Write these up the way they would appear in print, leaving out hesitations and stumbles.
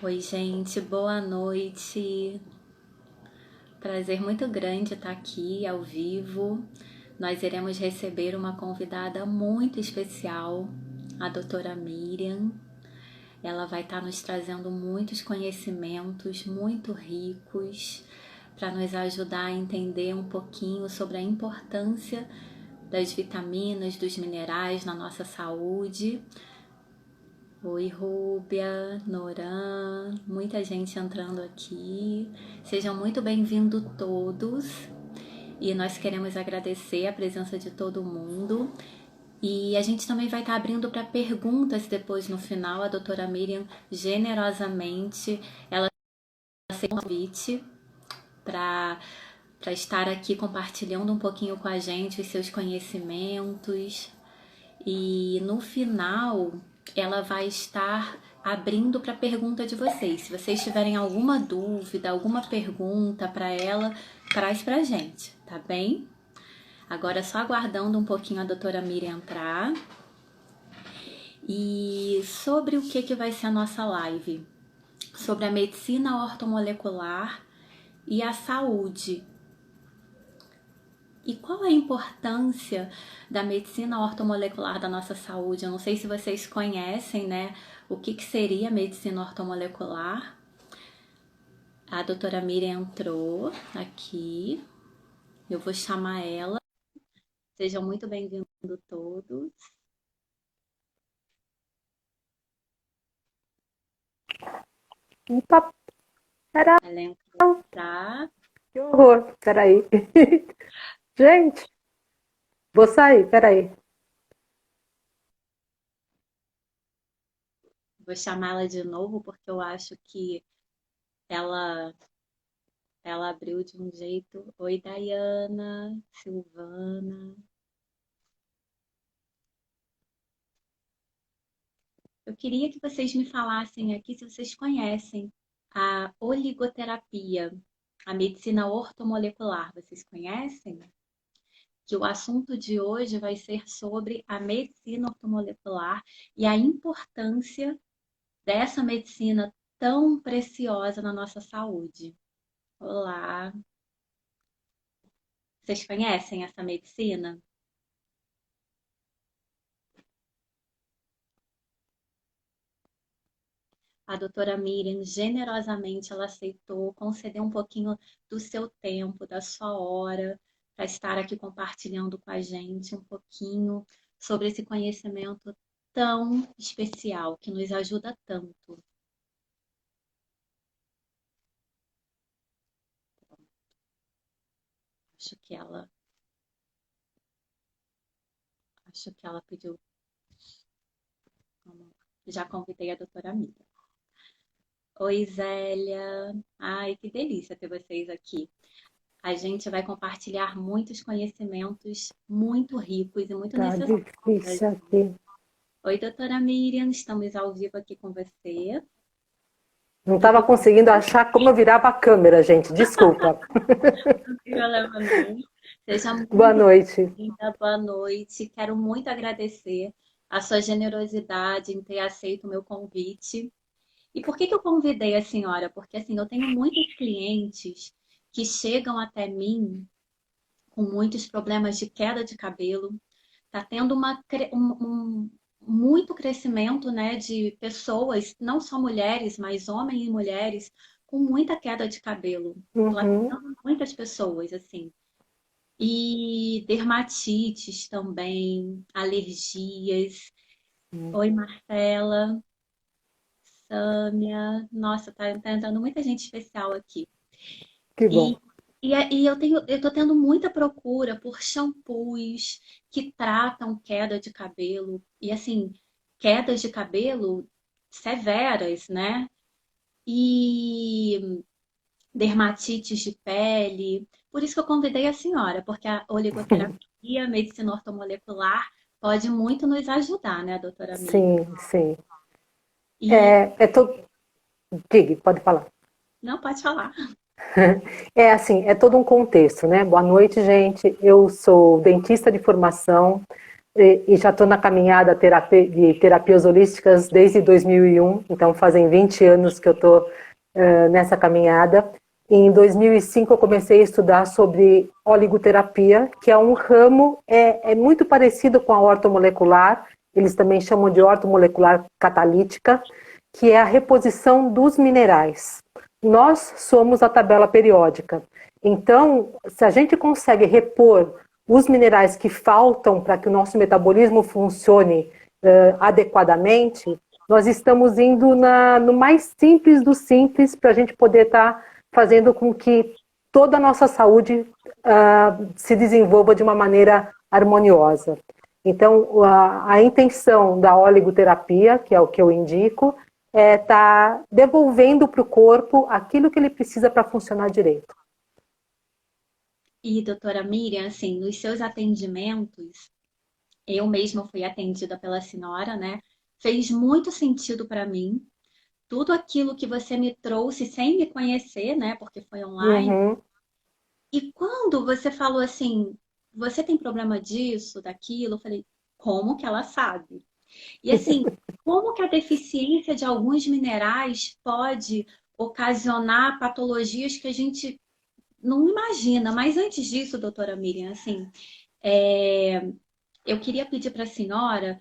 Oi, gente, boa noite. Prazer muito grande estar aqui ao vivo. Nós iremos receber uma convidada muito especial, a doutora Miriam. Ela vai estar nos trazendo muitos conhecimentos muito ricos para nos ajudar a entender um pouquinho sobre a importância das vitaminas, dos minerais na nossa saúde. Oi, Rúbia, Noran, muita gente entrando aqui. Sejam muito bem-vindos todos. E nós queremos agradecer a presença de todo mundo. E a gente também vai estar abrindo para perguntas depois no final. A doutora Miriam, generosamente, ela aceitou o convite para estar aqui compartilhando um pouquinho com a gente os seus conhecimentos. E no final, ela vai estar abrindo para a pergunta de vocês. Se vocês tiverem alguma dúvida, alguma pergunta para ela, traz para a gente, tá bem? Agora só aguardando um pouquinho a doutora Miriam entrar. E sobre o que vai ser a nossa live? Sobre a medicina ortomolecular e a saúde. E qual a importância da medicina ortomolecular da nossa saúde? Eu não sei se vocês conhecem, né? O que seria a medicina ortomolecular? A doutora Miriam entrou aqui. Eu vou chamar ela. Sejam muito bem-vindos todos. Opa, pera, Ela entrou, tá? que horror. Peraí. Gente, vou sair, peraí. Vou chamar ela de novo porque eu acho que ela ela abriu de um jeito. Oi, Dayana, Silvana. Eu queria que vocês me falassem aqui se vocês conhecem a oligoterapia, a medicina ortomolecular. Vocês conhecem? Que o assunto de hoje vai ser sobre a medicina ortomolecular e a importância dessa medicina tão preciosa na nossa saúde. Olá! Vocês conhecem essa medicina? A doutora Miriam, generosamente, ela aceitou conceder um pouquinho do seu tempo, da sua hora, para estar aqui compartilhando com a gente um pouquinho sobre esse conhecimento tão especial, que nos ajuda tanto. Acho que ela, acho que ela pediu. Já convidei a doutora Miriam. Oi, Zélia. Ai, que delícia ter vocês aqui. A gente vai compartilhar muitos conhecimentos muito ricos e muito Tá necessários para a difícil gente. aqui. Oi, doutora Miriam, estamos ao vivo aqui com você. Não E estava conseguindo achar como eu virava a câmera, gente. Desculpa. não tem problema não. Seja Boa muito noite. bem-vinda, boa noite. Quero muito agradecer a sua generosidade em ter aceito o meu convite. E por que eu convidei a senhora? Porque assim, eu tenho muitos clientes que chegam até mim com muitos problemas de queda de cabelo. Está tendo muito crescimento, né, de pessoas, não só mulheres, mas homens e mulheres, com muita queda de cabelo. Estou Uhum. atendendo muitas pessoas, assim. E dermatites também, alergias. Oi, Marcela, Sâmia. Nossa, tá entrando muita gente especial aqui. Que E, bom. e eu tô tendo muita procura por shampoos que tratam queda de cabelo. E assim, quedas de cabelo severas, né? E dermatites de pele. Por isso que eu convidei a senhora, porque a oligoterapia, a medicina ortomolecular, pode muito nos ajudar, né, doutora Miriam? Sim, sim. E É todo. Diga, pode falar. não pode falar. É assim, é todo um contexto, né? Boa noite, gente. Eu sou dentista de formação, e já estou na caminhada de terapias holísticas desde 2001, então fazem 20 anos que eu estou nessa caminhada. Em 2005 eu comecei a estudar sobre oligoterapia, que é um ramo, é muito parecido com a ortomolecular, eles também chamam de ortomolecular catalítica, que é a reposição dos minerais. Nós somos a tabela periódica. Então, se a gente consegue repor os minerais que faltam para que o nosso metabolismo funcione adequadamente, nós estamos indo no mais simples do simples para a gente poder estar fazendo com que toda a nossa saúde se desenvolva de uma maneira harmoniosa. Então, a intenção da oligoterapia, que é o que eu indico, é estar devolvendo para o corpo aquilo que ele precisa para funcionar direito. E, doutora Miriam, assim, nos seus atendimentos, eu mesma fui atendida pela senhora, né? Fez muito sentido para mim. Tudo aquilo que você me trouxe sem me conhecer, né? Porque foi online. Uhum. E quando você falou assim, você tem problema disso, daquilo, eu falei, como que ela sabe? E assim, como que a deficiência de alguns minerais pode ocasionar patologias que a gente não imagina? Mas antes disso, doutora Miriam, assim, eu queria pedir para a senhora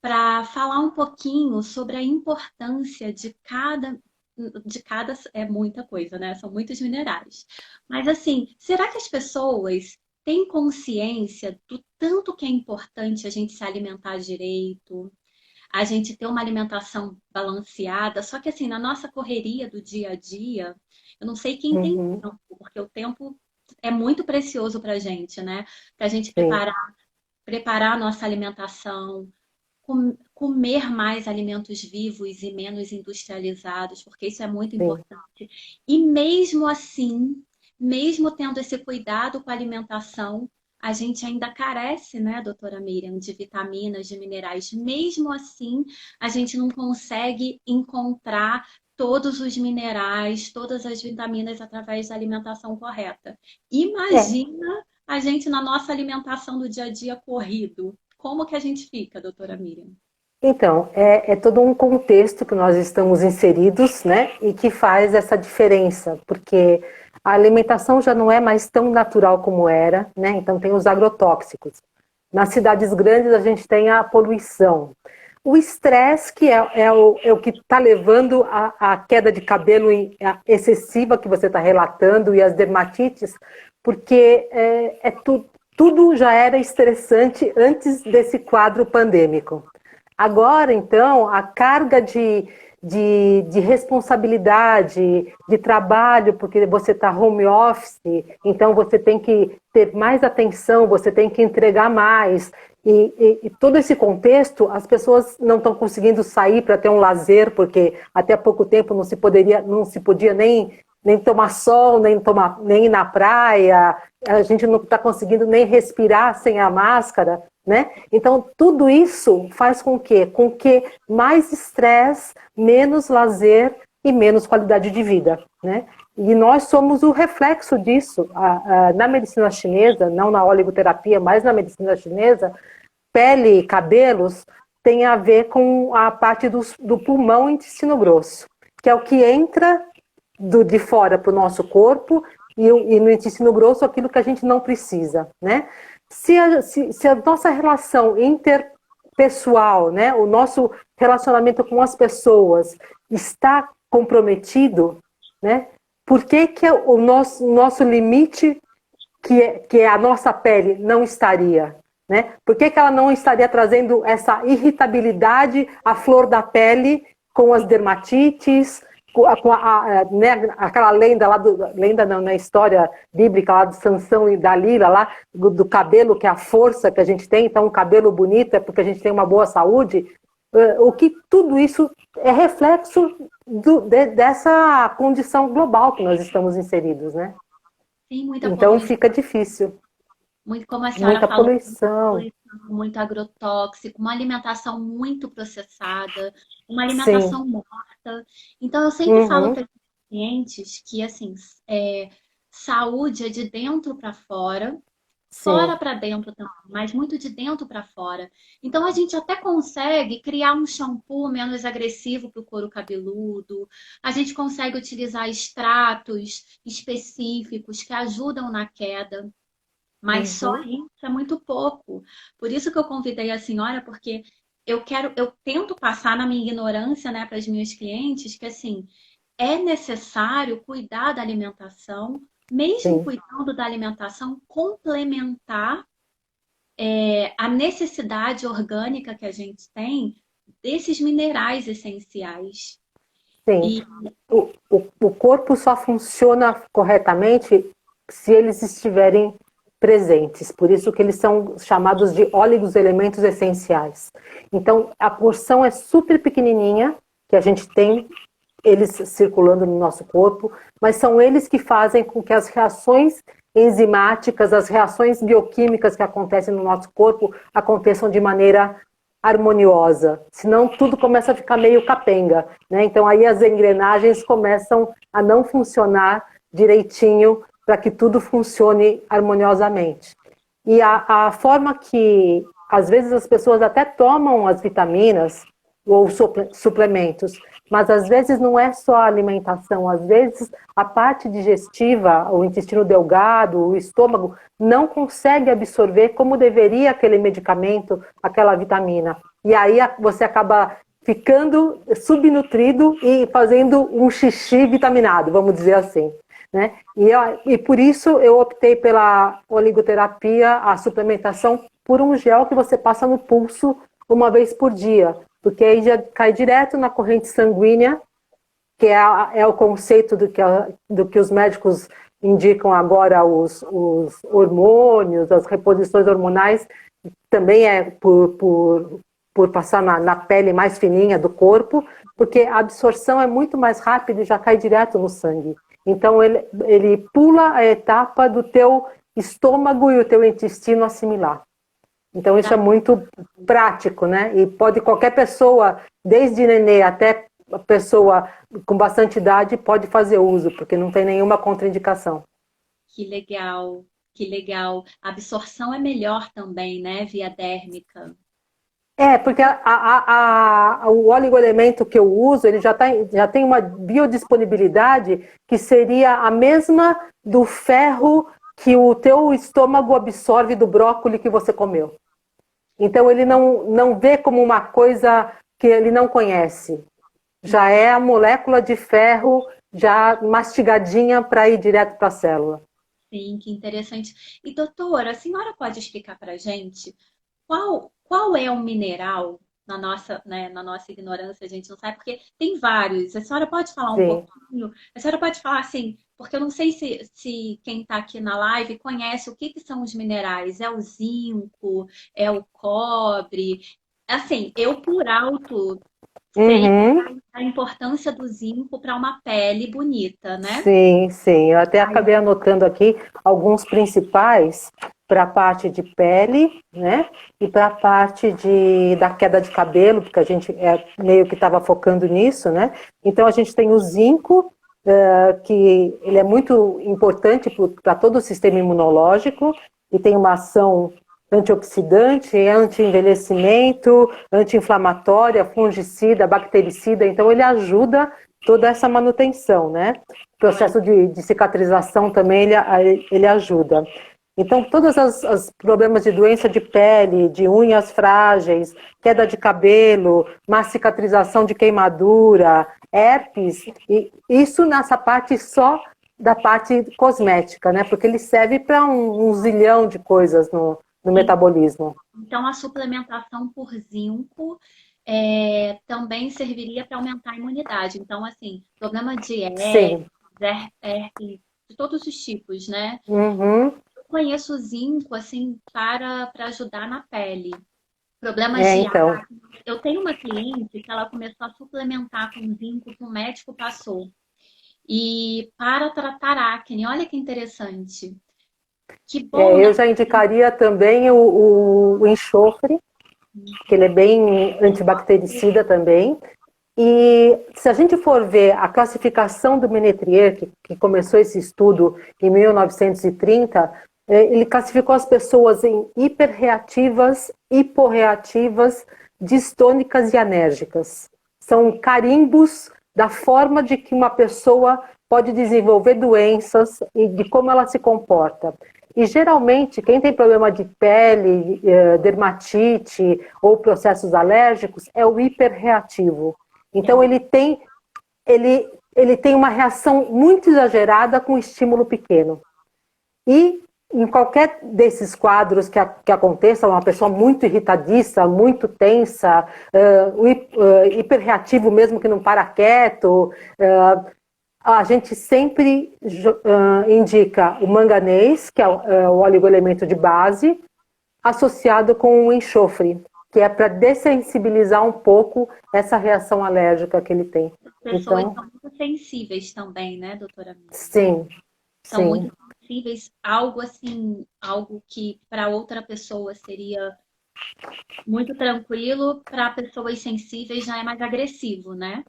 para falar um pouquinho sobre a importância de cada é muita coisa, né? São muitos minerais. Mas assim, será que as pessoas têm consciência do tanto que é importante a gente se alimentar direito, a gente ter uma alimentação balanceada? Só que assim, na nossa correria do dia a dia, eu não sei quem tem Uhum. tempo, porque o tempo é muito precioso para a gente, né? Para a gente Sim, preparar a nossa alimentação, comer mais alimentos vivos e menos industrializados, porque isso é muito sim, importante. E mesmo assim, mesmo tendo esse cuidado com a alimentação, a gente ainda carece, né, doutora Miriam, de vitaminas, de minerais. Mesmo assim, a gente não consegue encontrar todos os minerais, todas as vitaminas através da alimentação correta. é. Imagina a gente na nossa alimentação do dia a dia corrido. Como que a gente fica, doutora Miriam? Então, é todo um contexto que nós estamos inseridos, né, e que faz essa diferença, porque a alimentação já não é mais tão natural como era, né, então tem os agrotóxicos. Nas cidades grandes a gente tem a poluição. O estresse, que é o que está levando a queda de cabelo excessiva que você está relatando e as dermatites, porque tudo já era estressante antes desse quadro pandêmico. Agora, então, a carga de responsabilidade, de trabalho, porque você está home office, então você tem que ter mais atenção, você tem que entregar mais. E todo esse contexto, as pessoas não estão conseguindo sair para ter um lazer, porque até pouco tempo não se podia nem tomar sol, nem ir na praia, a gente não está conseguindo nem respirar sem a máscara, né? Então, tudo isso faz com que mais estresse, menos lazer e menos qualidade de vida, né? E nós somos o reflexo disso. Na medicina chinesa, não na oligoterapia, mas na medicina chinesa, pele e cabelos tem a ver com a parte do pulmão e intestino grosso, que é o que entra de fora para o nosso corpo e no intestino grosso aquilo que a gente não precisa, né? Se a nossa relação interpessoal, né, o nosso relacionamento com as pessoas está comprometido, né, por que o nosso limite, que é a nossa pele, não estaria? Né? Por que ela não estaria trazendo essa irritabilidade à flor da pele com as dermatites, né, aquela lenda lá, lenda não, na história bíblica lá de Sansão e Dalila, lá, do cabelo, que é a força que a gente tem, então o cabelo bonito é porque a gente tem uma boa saúde. O que tudo isso é reflexo dessa condição global que nós estamos inseridos, né? Tem muita Então poluição, fica difícil, muito como a senhora muita falou, poluição. poluição, muito agrotóxico, uma alimentação muito processada, uma Sim. alimentação morta. Então, eu sempre falo Uhum. para os clientes que, assim, saúde é de dentro para fora, fora sim, para dentro também, mas muito de dentro para fora. Então a gente até consegue criar um shampoo menos agressivo para o couro cabeludo, a gente consegue utilizar extratos específicos que ajudam na queda. Mas só uhum, isso é muito pouco. Por isso que eu convidei a senhora, porque eu tento passar na minha ignorância, né, para as minhas clientes, que assim, é necessário cuidar da alimentação, mesmo sim. cuidando da alimentação, complementar a necessidade orgânica que a gente tem desses minerais essenciais. Sim, E o corpo só funciona corretamente se eles estiverem presentes. Por isso que eles são chamados de óleos elementos essenciais. Então, a porção é super pequenininha, que a gente tem eles circulando no nosso corpo, mas são eles que fazem com que as reações enzimáticas, as reações bioquímicas que acontecem no nosso corpo aconteçam de maneira harmoniosa, senão tudo começa a ficar meio capenga, né? Então aí as engrenagens começam a não funcionar direitinho para que tudo funcione harmoniosamente. E a forma que, às vezes, as pessoas até tomam as vitaminas ou suplementos, mas às vezes não é só a alimentação, às vezes a parte digestiva, o intestino delgado, o estômago, não consegue absorver como deveria aquele medicamento, aquela vitamina. E aí você acaba ficando subnutrido e fazendo um xixi vitaminado, vamos dizer assim. Né? E por isso eu optei pela oligoterapia, a suplementação por um gel que você passa no pulso uma vez por dia, porque aí já cai direto na corrente sanguínea, que é o conceito do que os médicos indicam agora, os hormônios, as reposições hormonais, também é por passar na pele mais fininha do corpo, porque a absorção é muito mais rápida e já cai direto no sangue. Então ele pula a etapa do teu estômago e o teu intestino assimilar. Então isso é muito prático, né? E pode qualquer pessoa, desde nenê até a pessoa com bastante idade, pode fazer uso, porque não tem nenhuma contraindicação. que legal, que legal. A absorção é melhor também, né, via dérmica. É, porque o oligoelemento que eu uso, ele já tem uma biodisponibilidade que seria a mesma do ferro que o teu estômago absorve do brócolis que você comeu. Então ele não vê como uma coisa que ele não conhece. Já é a molécula de ferro já mastigadinha para ir direto para a célula. Sim, que interessante. E doutora, a senhora pode explicar para a gente qual é o mineral na nossa, né, na nossa ignorância, a gente não sabe, porque tem vários. A senhora pode falar um Sim. pouquinho? A senhora pode falar assim, porque eu não sei se quem está aqui na live conhece o que são os minerais. É o zinco, é o cobre. Assim, eu por alto sei Uhum. a importância do zinco para uma pele bonita, né? Sim, sim. Eu até acabei anotando aqui alguns principais para a parte de pele, né? E para a parte da queda de cabelo, porque a gente meio que estava focando nisso, né? Então a gente tem o zinco, que ele é muito importante para todo o sistema imunológico e tem uma ação antioxidante, anti-envelhecimento, anti-inflamatória, fungicida, bactericida. Então ele ajuda toda essa manutenção, né? O processo de cicatrização também ele ajuda. Então, todos os problemas de doença de pele, de unhas frágeis, queda de cabelo, má cicatrização de queimadura, herpes, e isso nessa parte só da parte cosmética, né? Porque ele serve para um zilhão de coisas no metabolismo. Então, a suplementação por zinco também serviria para aumentar a imunidade. Então, assim, problema de Sim. herpes, de todos os tipos, né? Uhum. Eu conheço o zinco, assim, para ajudar na pele. Problemas de Então. acne. Eu tenho uma cliente que ela começou a suplementar com zinco que o médico passou. E para tratar acne, olha que interessante. Que bom, né? Eu já indicaria também o enxofre, que ele é bem antibactericida também. E se a gente for ver a classificação do Menetrier, que começou esse estudo em 1930, Ele classificou as pessoas em hiperreativas, hiporreativas, distônicas e anérgicas. São carimbos da forma de que uma pessoa pode desenvolver doenças e de como ela se comporta. E geralmente, quem tem problema de pele, dermatite ou processos alérgicos é o hiperreativo. Então ele tem uma reação muito exagerada com estímulo pequeno. E em qualquer desses quadros que aconteça, uma pessoa muito irritadiça, muito tensa, hiperreativo mesmo que não para quieto, a gente sempre indica o manganês, que é o oligoelemento de base, associado com o enxofre, que é para dessensibilizar um pouco essa reação alérgica que ele tem. As pessoas são muito sensíveis também, né, doutora Miriam? Sim, São sim. muito sensíveis, algo assim, algo que para outra pessoa seria muito tranquilo, para pessoas sensíveis já é mais agressivo, né?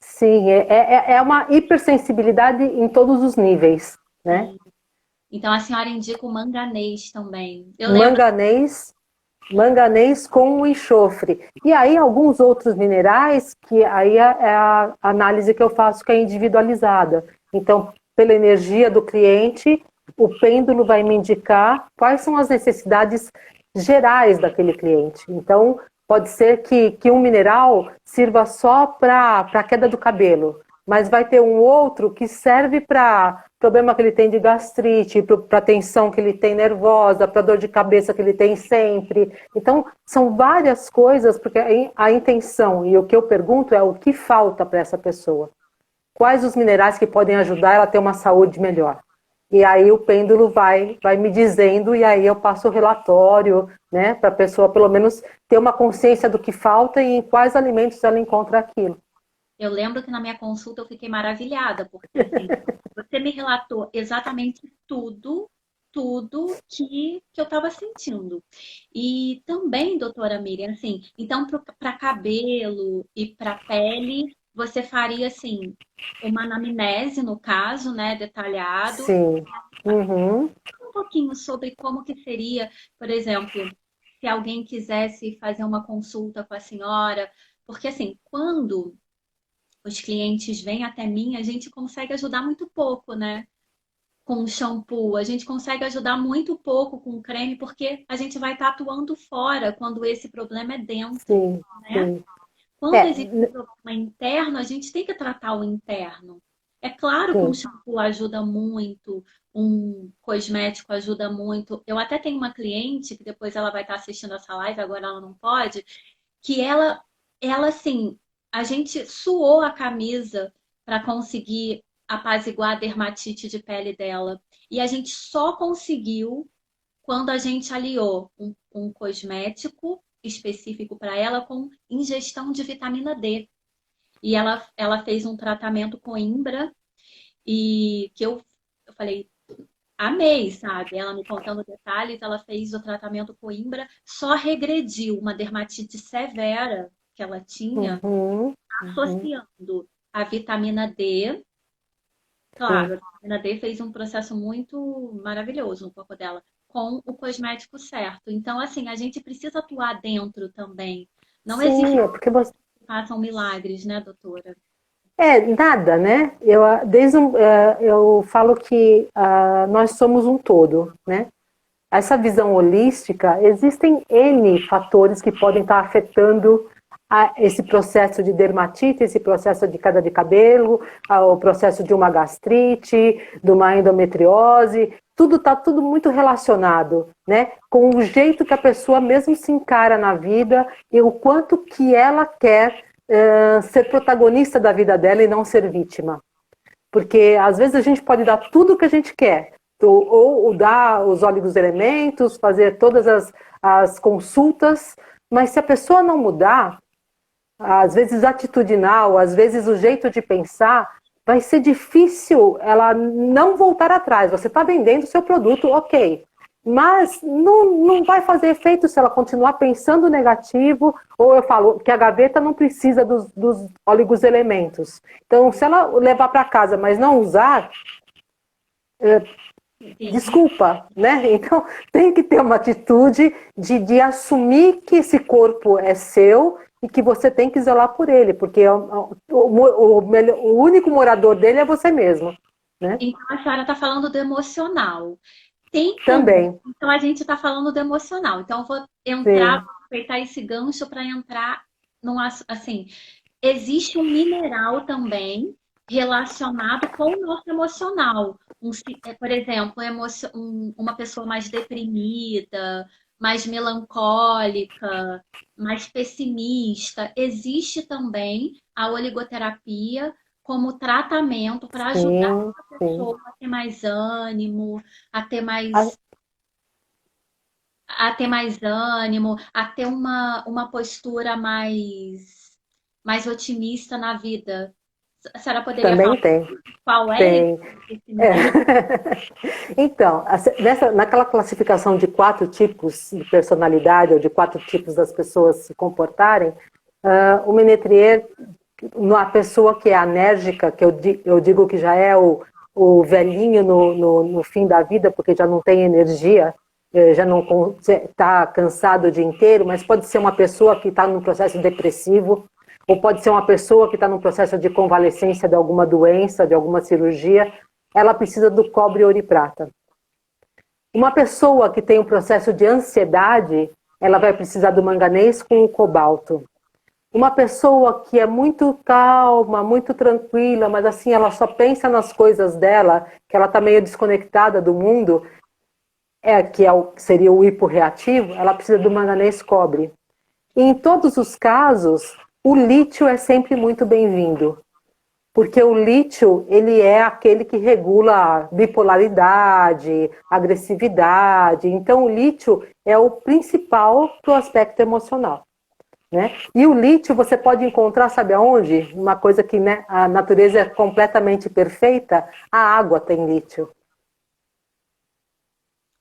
Sim, é uma hipersensibilidade em todos os níveis, né? Sim. Então a senhora indica o manganês também. Eu lembro. Manganês com o enxofre. E aí alguns outros minerais, que aí é a análise que eu faço, que é individualizada. Então, pela energia do cliente, o pêndulo vai me indicar quais são as necessidades gerais daquele cliente. Então, pode ser que um mineral sirva só para a queda do cabelo, mas vai ter um outro que serve para problema que ele tem de gastrite, para tensão que ele tem nervosa, para dor de cabeça que ele tem sempre. Então, são várias coisas, porque a intenção e o que eu pergunto é o que falta para essa pessoa. Quais os minerais que podem ajudar ela a ter uma saúde melhor? E aí o pêndulo vai me dizendo, e aí eu passo o relatório, né, para a pessoa pelo menos ter uma consciência do que falta e em quais alimentos ela encontra aquilo. Eu lembro que na minha consulta eu fiquei maravilhada, porque assim, você me relatou exatamente tudo que eu estava sentindo. E também, doutora Miriam, assim, então para cabelo e para pele, você faria assim, uma anamnese, no caso, né, detalhado. Sim. Uhum. Um pouquinho sobre como que seria, por exemplo, se alguém quisesse fazer uma consulta com a senhora, porque assim, quando os clientes vêm até mim, a gente consegue ajudar muito pouco, né? Com o shampoo, a gente consegue ajudar muito pouco com o creme, porque a gente vai estar atuando fora quando esse problema é dentro, Sim, né? sim. Quando existe um problema interno, a gente tem que tratar o interno. É claro que um Sim. shampoo ajuda muito, um cosmético ajuda muito. Eu até tenho uma cliente que depois ela vai estar assistindo essa live, agora ela não pode, que ela assim, a gente suou a camisa para conseguir apaziguar a dermatite de pele dela. E a gente só conseguiu quando a gente aliou um cosmético específico para ela com ingestão de vitamina D. E ela fez um tratamento com Imbra e que eu falei, amei, sabe? Ela me contando detalhes, ela fez o tratamento com Imbra, só regrediu uma dermatite severa que ela tinha, Uhum. Uhum. associando a vitamina D. Claro, Sim. a vitamina D fez um processo muito maravilhoso no corpo dela, com o cosmético certo. Então, assim, a gente precisa atuar dentro também. Não existe Sim, é porque você. que façam milagres, né, doutora? Nada, né? Eu falo que nós somos um todo, né? Essa visão holística, existem N fatores que podem estar afetando esse processo de dermatite, esse processo de queda de cabelo, o processo de uma gastrite, de uma endometriose, tudo está tudo muito relacionado, né? Com o jeito que a pessoa mesmo se encara na vida e o quanto que ela quer ser protagonista da vida dela e não ser vítima. Porque às vezes a gente pode dar tudo o que a gente quer, ou dar os óleos dos elementos, fazer todas as consultas, mas se a pessoa não mudar, às vezes atitudinal, às vezes o jeito de pensar, vai ser difícil ela não voltar atrás. Você está vendendo o seu produto, ok. Mas não vai fazer efeito se ela continuar pensando negativo, ou eu falo que a gaveta não precisa dos elementos. Então, se ela levar para casa, mas não usar, sim. Desculpa, né? Então tem que ter uma atitude de assumir que esse corpo é seu e que você tem que zelar por ele, porque o único morador dele é você mesmo, né? Então a senhora está falando do emocional. Tem como? Também, Então a gente está falando do emocional. Então eu vou entrar, sim, vou aproveitar esse gancho para entrar num assim, existe um mineral também relacionado com o nosso emocional. Por exemplo, uma pessoa mais deprimida, mais melancólica, mais pessimista. Existe também a oligoterapia como tratamento para ajudar sim, a sim. pessoa a ter mais ânimo, a ter A- mais a ter uma postura mais otimista na vida. A senhora poderia falar Também tem, qual é tem. esse É. mineral? Então, naquela classificação de 4 tipos de personalidade, ou de 4 tipos das pessoas se comportarem, o Menetrier, na pessoa que é anérgica, que eu digo que já é o velhinho no fim da vida, porque já não tem energia, já não está cansado o dia inteiro, mas pode ser uma pessoa que está num processo depressivo, ou pode ser uma pessoa que está num processo de convalescência de alguma doença, de alguma cirurgia, ela precisa do cobre, ouro e prata. Uma pessoa que tem um processo de ansiedade, ela vai precisar do manganês com o cobalto. Uma pessoa que é muito calma, muito tranquila, mas assim, ela só pensa nas coisas dela, que ela está meio desconectada do mundo, seria o hiporreativo, ela precisa do manganês cobre. E em todos os casos, o lítio é sempre muito bem-vindo, porque o lítio ele é aquele que regula a bipolaridade, agressividade. Então, o lítio é o principal para o aspecto emocional. Né? E o lítio você pode encontrar, sabe aonde? Uma coisa que, né, a natureza é completamente perfeita, a água tem lítio.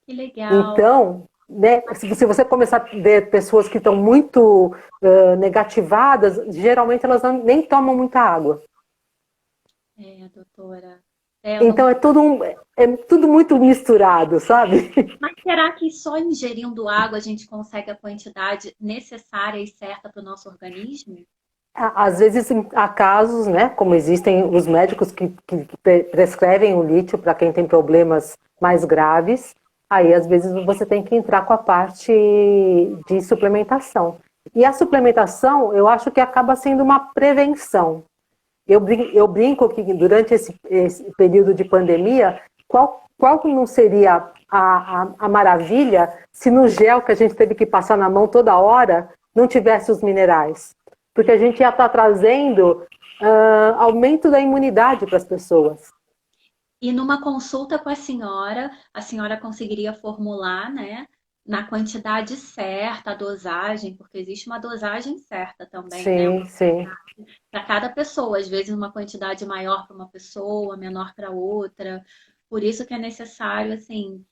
Que legal. Então, né, se você começar a ver pessoas que estão muito negativadas, geralmente elas nem tomam muita água. É, doutora. É, eu não... Então é tudo muito misturado, sabe? Mas será que só ingerindo água a gente consegue a quantidade necessária e certa para o nosso organismo? Às vezes há casos, né, como existem os médicos que prescrevem o lítio para quem tem problemas mais graves, aí às vezes você tem que entrar com a parte de suplementação. E a suplementação, eu acho que acaba sendo uma prevenção. Eu brinco que durante esse período de pandemia, qual não seria a maravilha se no gel que a gente teve que passar na mão toda hora não tivesse os minerais? Porque a gente ia estar trazendo aumento da imunidade para as pessoas. E numa consulta com a senhora conseguiria formular, né, na quantidade certa, a dosagem, porque existe uma dosagem certa também, né, Sim, sim. para cada pessoa, às vezes uma quantidade maior para uma pessoa, menor para outra. Por isso que é necessário, assim,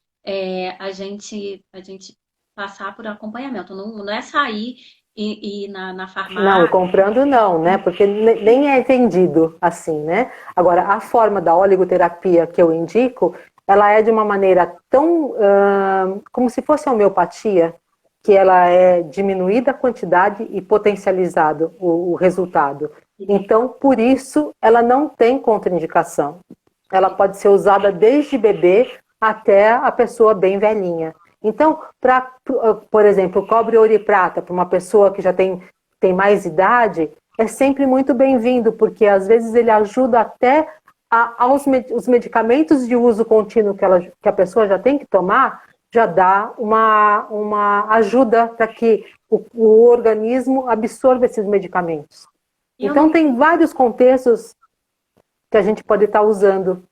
a gente passar por acompanhamento. Não, não é sair e ir na Não, e farmácia. comprando não, né? Porque nem é vendido assim, né? Agora, a forma da oligoterapia que eu indico, ela é de uma maneira tão como se fosse a homeopatia, que ela é diminuída a quantidade e potencializado o resultado. Então, por isso, ela não tem contraindicação. Ela pode ser usada desde bebê até a pessoa bem velhinha. Então, por exemplo, cobre, ouro e prata, para uma pessoa que já tem mais idade, é sempre muito bem-vindo, porque às vezes ele ajuda até os medicamentos de uso contínuo que a pessoa já tem que tomar, já dá uma ajuda para que o organismo absorva esses medicamentos. Eu Então, não tem vários contextos que a gente pode estar usando.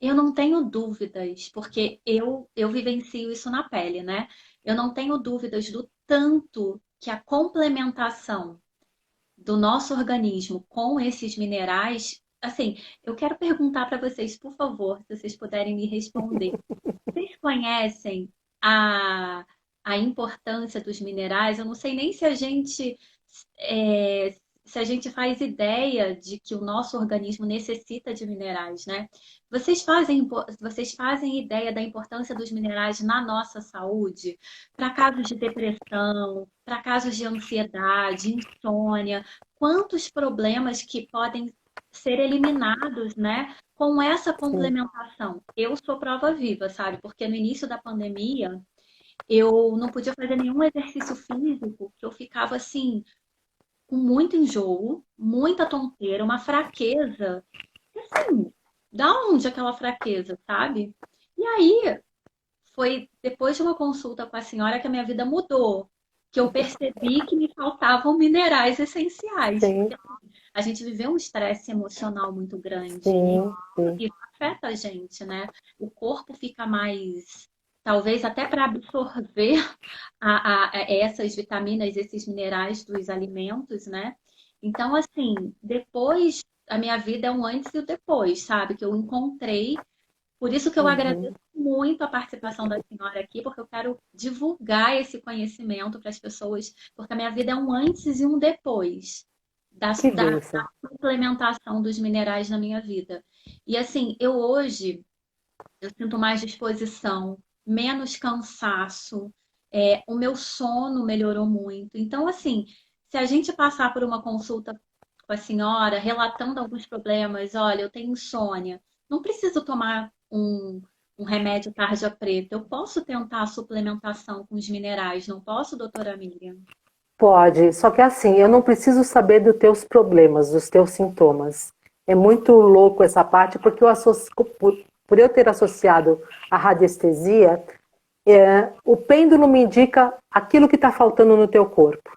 Eu não tenho dúvidas, porque eu vivencio isso na pele, né? Eu não tenho dúvidas do tanto que a complementação do nosso organismo com esses minerais. Assim, eu quero perguntar para vocês, por favor, se vocês puderem me responder. Vocês conhecem a importância dos minerais? Eu não sei nem se a gente é, se a gente faz ideia de que o nosso organismo necessita de minerais, né? Vocês fazem ideia da importância dos minerais na nossa saúde? Para casos de depressão, para casos de ansiedade, insônia, quantos problemas que podem ser eliminados, né? Com essa sim, complementação. Eu sou prova viva, sabe? Porque no início da pandemia, eu não podia fazer nenhum exercício físico, que eu ficava assim, com muito enjoo, muita tonteira, uma fraqueza. E assim, da onde aquela fraqueza, sabe? E aí, foi depois de uma consulta com a senhora que a minha vida mudou, que eu percebi que me faltavam minerais essenciais, sim, porque a gente viveu um estresse emocional muito grande e sim, sim. isso afeta a gente, né? O corpo fica mais, talvez até para absorver essas vitaminas, esses minerais dos alimentos, né? Então, assim, depois, a minha vida é um antes e o depois, sabe? Que eu encontrei. Por isso que eu agradeço Uhum. muito a participação da senhora aqui, porque eu quero divulgar esse conhecimento para as pessoas, porque a minha vida é um antes e um depois da, Que da, bênção. implementação dos minerais na minha vida. E assim, eu hoje eu sinto mais disposição, menos cansaço, o meu sono melhorou muito. Então, assim, se a gente passar por uma consulta com a senhora, relatando alguns problemas, olha, eu tenho insônia, não preciso tomar um remédio tarja preta, eu posso tentar a suplementação com os minerais, não posso, doutora Miriam? Pode, só que assim, eu não preciso saber dos teus problemas, dos teus sintomas. É muito louco essa parte, porque por eu ter associado a radiestesia, o pêndulo me indica aquilo que está faltando no teu corpo.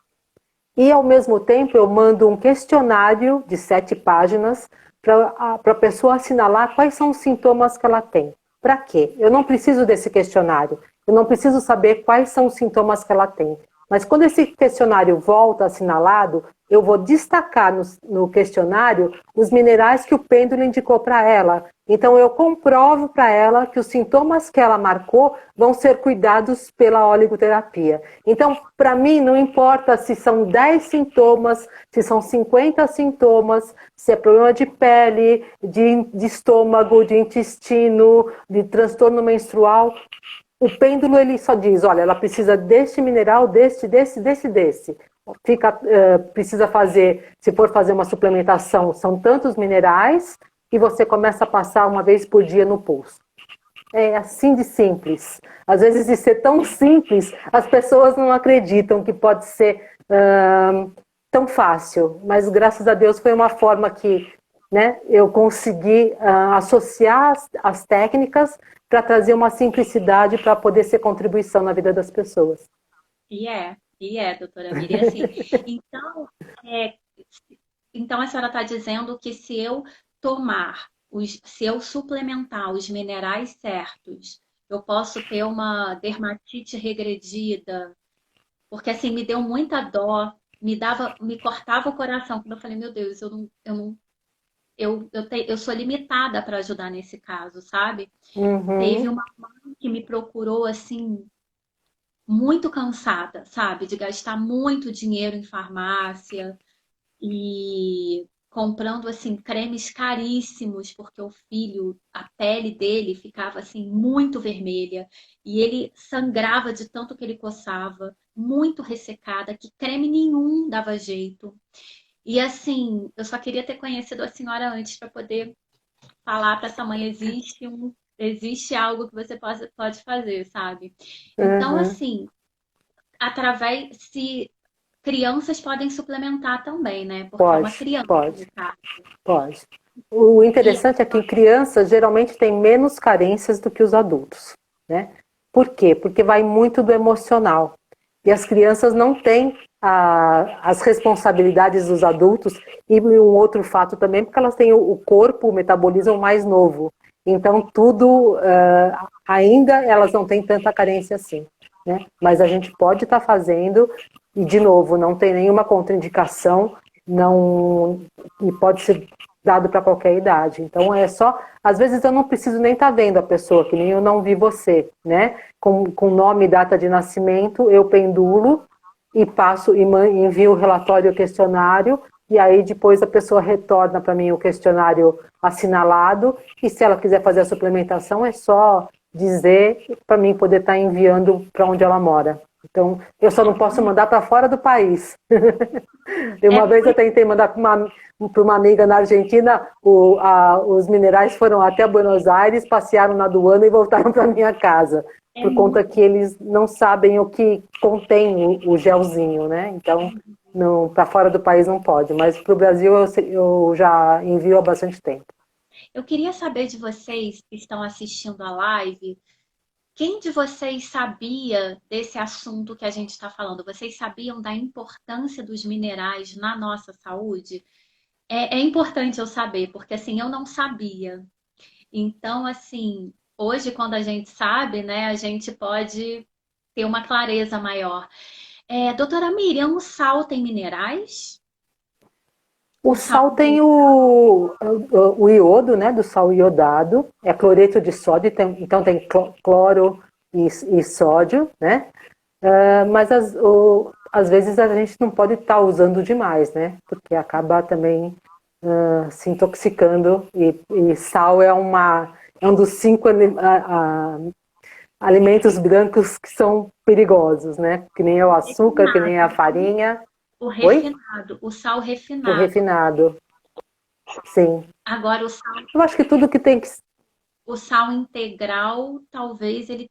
E, ao mesmo tempo, eu mando um questionário de 7 páginas para a pessoa assinalar quais são os sintomas que ela tem. Para quê? Eu não preciso desse questionário. Eu não preciso saber quais são os sintomas que ela tem. Mas quando esse questionário volta assinalado, eu vou destacar no questionário os minerais que o pêndulo indicou para ela. Então, eu comprovo para ela que os sintomas que ela marcou vão ser cuidados pela oligoterapia. Então, para mim, não importa se são 10 sintomas, se são 50 sintomas, se é problema de pele, de estômago, de intestino, de transtorno menstrual. O pêndulo ele só diz, olha, ela precisa deste mineral, desse. Precisa fazer, se for fazer uma suplementação, são tantos minerais e você começa a passar uma vez por dia no pulso. É assim de simples. Às vezes, de ser tão simples, as pessoas não acreditam que pode ser tão fácil. Mas, graças a Deus, foi uma forma que, né, eu consegui associar as técnicas para trazer uma simplicidade para poder ser contribuição na vida das pessoas. Doutora Miriam, assim, então, é, então a senhora está dizendo que se eu suplementar os minerais certos, eu posso ter uma dermatite regredida, porque assim me deu muita dó, me cortava o coração quando eu falei, meu Deus, eu não, eu sou limitada para ajudar nesse caso, sabe? Teve Uhum. uma mãe que me procurou assim muito cansada, sabe, de gastar muito dinheiro em farmácia e comprando assim cremes caríssimos, porque o filho, a pele dele ficava assim muito vermelha e ele sangrava de tanto que ele coçava, muito ressecada, que creme nenhum dava jeito. E assim, eu só queria ter conhecido a senhora antes para poder falar para essa mãe existe algo que você pode fazer, sabe? Então, Uhum. assim, através se crianças podem suplementar também, né? Porque é uma Pode, criança pode, no caso. pode. O E interessante é que crianças geralmente têm menos carências do que os adultos, né? Por quê? Porque vai muito do emocional. E as crianças não têm as responsabilidades dos adultos e um outro fato também, porque elas têm o corpo, o metabolismo mais novo. Então, tudo, ainda elas não têm tanta carência assim. Né? Mas a gente pode estar fazendo, e de novo, não tem nenhuma contraindicação, não, e pode ser dado para qualquer idade. Então é só, às vezes eu não preciso nem estar vendo a pessoa, que nem eu não vi você, né? Com nome e data de nascimento, eu pendulo e passo e envio o relatório e o questionário e aí depois a pessoa retorna para mim o questionário assinalado, e se ela quiser fazer a suplementação, é só dizer para mim poder estar enviando para onde ela mora. Então, eu só não posso mandar para fora do país. E É, uma vez eu tentei mandar para uma amiga na Argentina, os minerais foram até Buenos Aires, passearam na aduana e voltaram para minha casa, é por conta muito. que eles não sabem o que contém o gelzinho, né? Então, para fora do país não pode, mas para o Brasil eu já envio há bastante tempo. Eu queria saber de vocês que estão assistindo a live, quem de vocês sabia desse assunto que a gente está falando? Vocês sabiam da importância dos minerais na nossa saúde? É importante eu saber, porque assim, eu não sabia. Então, assim, hoje, quando a gente sabe, né, a gente pode ter uma clareza maior. Doutora Miriam, o sal tem minerais? O O sal sal tem o iodo, né, do sal iodado, é cloreto de sódio, então tem cloro e sódio, né? Mas às vezes a gente não pode estar usando demais, né? Porque acaba também se intoxicando e sal é um dos cinco alimentos brancos que são perigosos, né? Que nem o açúcar, que nem a refinado, farinha. o Oi? refinado, o sal O refinado. refinado, sim. Agora, Eu acho que tudo que tem que. o sal integral, talvez ele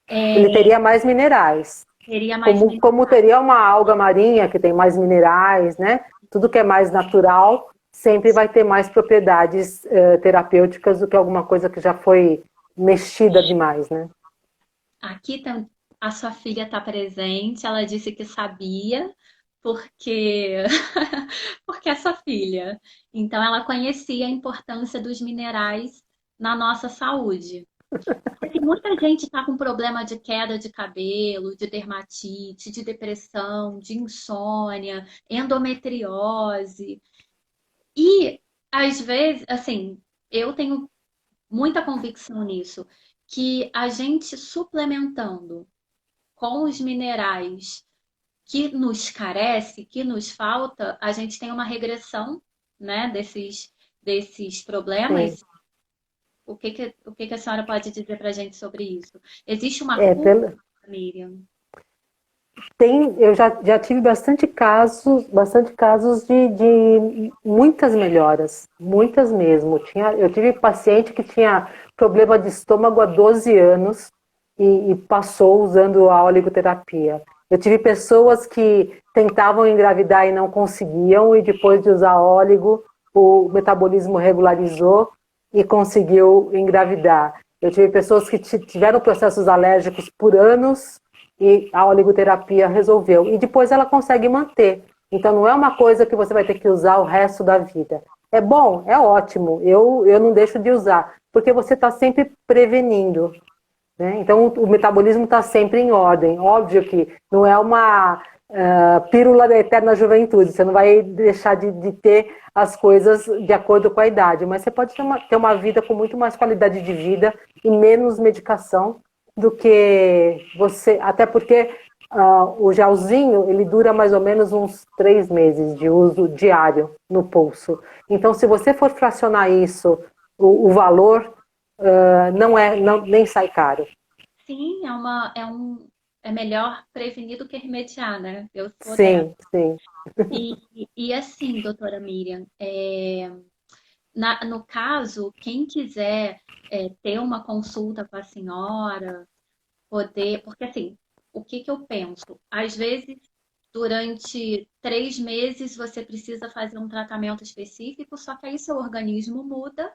Ele teria mais minerais. teria mais Como minerais. teria uma alga marinha que tem mais minerais, né? Tudo que é mais natural sempre vai ter mais propriedades terapêuticas do que alguma coisa que já foi mexida demais, né? Aqui a sua filha está presente, ela disse que sabia, porque porque é sua filha. Então ela conhecia a importância dos minerais na nossa saúde. Porque muita gente está com problema de queda de cabelo, de dermatite, de depressão, de insônia, endometriose. E às vezes, assim, eu tenho muita convicção nisso, que a gente suplementando com os minerais que nos carece, que nos falta, a gente tem uma regressão, né, desses Sim. problemas. O que que a senhora pode dizer para a gente sobre isso? Existe uma É, cura, Miriam? eu já tive bastante casos de muitas melhoras, muitas mesmo. Eu tive paciente que tinha problema de estômago há 12 anos e passou usando a oligoterapia. Eu tive pessoas que tentavam engravidar e não conseguiam, e depois de usar óligo, o metabolismo regularizou e conseguiu engravidar. Eu tive pessoas que tiveram processos alérgicos por anos e a oligoterapia resolveu. E depois ela consegue manter. Então não é uma coisa que você vai ter que usar o resto da vida. É bom, é ótimo, eu não deixo de usar, porque você está sempre prevenindo. Né? Então o metabolismo está sempre em ordem. Óbvio que não é uma pílula da eterna juventude, você não vai deixar de ter as coisas de acordo com a idade, mas você pode ter uma vida com muito mais qualidade de vida e menos medicação do que você. Até porque o gelzinho ele dura mais ou menos uns 3 meses de uso diário no pulso. Então, se você for fracionar isso, o valor nem sai caro. Sim, é melhor prevenir do que remediar, né? Eu sou dessa. Sim, sim. E assim, doutora Miriam, no caso, quem quiser ter uma consulta com a senhora, poder. Porque assim, o que que eu penso? Às vezes, durante 3 meses, você precisa fazer um tratamento específico, só que aí seu organismo muda,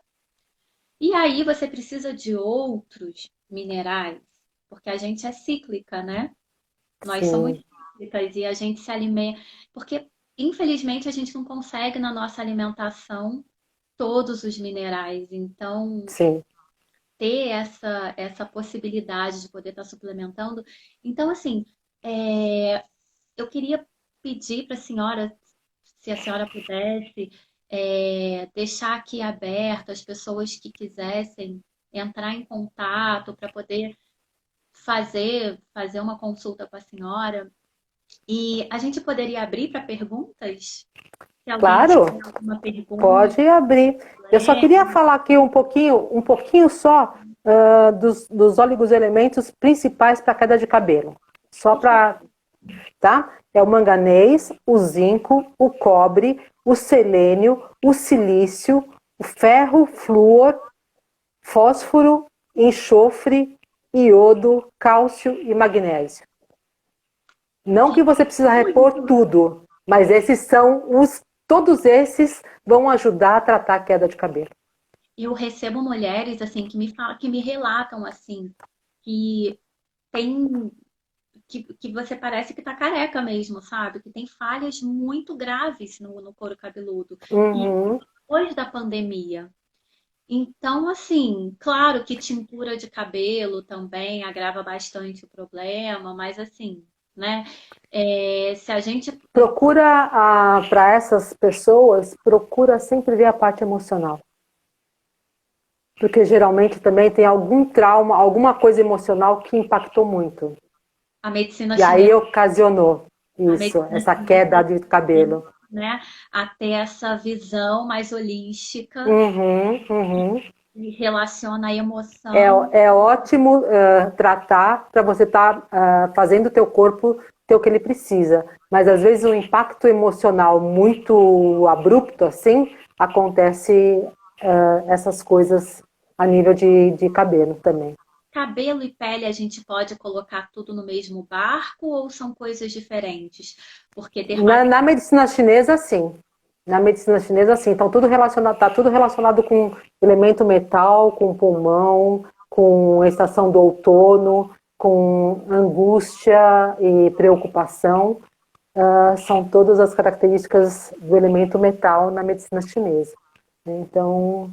e aí você precisa de outros minerais, porque a gente é cíclica, né? Nós somos Sim, cíclicas e a gente se alimenta. Porque, infelizmente, a gente não consegue na nossa alimentação todos os minerais. Então, sim. ter essa possibilidade de poder estar suplementando. Então, assim, é, eu queria pedir para a senhora, se a senhora pudesse, deixar aqui aberto as pessoas que quisessem entrar em contato para poder fazer uma consulta com a senhora. E a gente poderia abrir para perguntas? Se alguém Claro, tiver alguma pergunta, pode abrir. Eu só queria problema. falar aqui um pouquinho só dos oligoelementos principais para queda de cabelo. Só Por favor. para, tá? É o manganês, o zinco, o cobre, o selênio, o silício, o ferro, flúor, fósforo, enxofre, iodo, cálcio e magnésio. Não que você precisa repor Muito. tudo, mas esses são todos esses vão ajudar a tratar a queda de cabelo. Eu recebo mulheres assim que me relatam assim que tem que você parece que tá careca mesmo, sabe? Que tem falhas muito graves no couro cabeludo. E Uhum. depois da pandemia. Então, assim, claro que tintura de cabelo também agrava bastante o problema, mas assim, né? Se a gente. Procura, para essas pessoas, procura sempre ver a parte emocional. Porque geralmente também tem algum trauma, alguma coisa emocional que impactou muito. A medicina E aí chinesa, ocasionou a isso, medicina essa queda chinesa, de cabelo. né? A ter essa visão mais holística Uhum, uhum. que relaciona a É, emoção. é ótimo tratar para você estar fazendo o teu corpo ter o que ele precisa. Mas às vezes o impacto emocional muito abrupto assim acontece essas coisas a nível de cabelo também. Cabelo e pele a gente pode colocar tudo no mesmo barco ou são coisas diferentes? Porque Na medicina chinesa, sim. Na medicina chinesa, sim. Então, tá tudo relacionado com elemento metal, com pulmão, com a estação do outono, com angústia e preocupação. São todas as características do elemento metal na medicina chinesa. Então,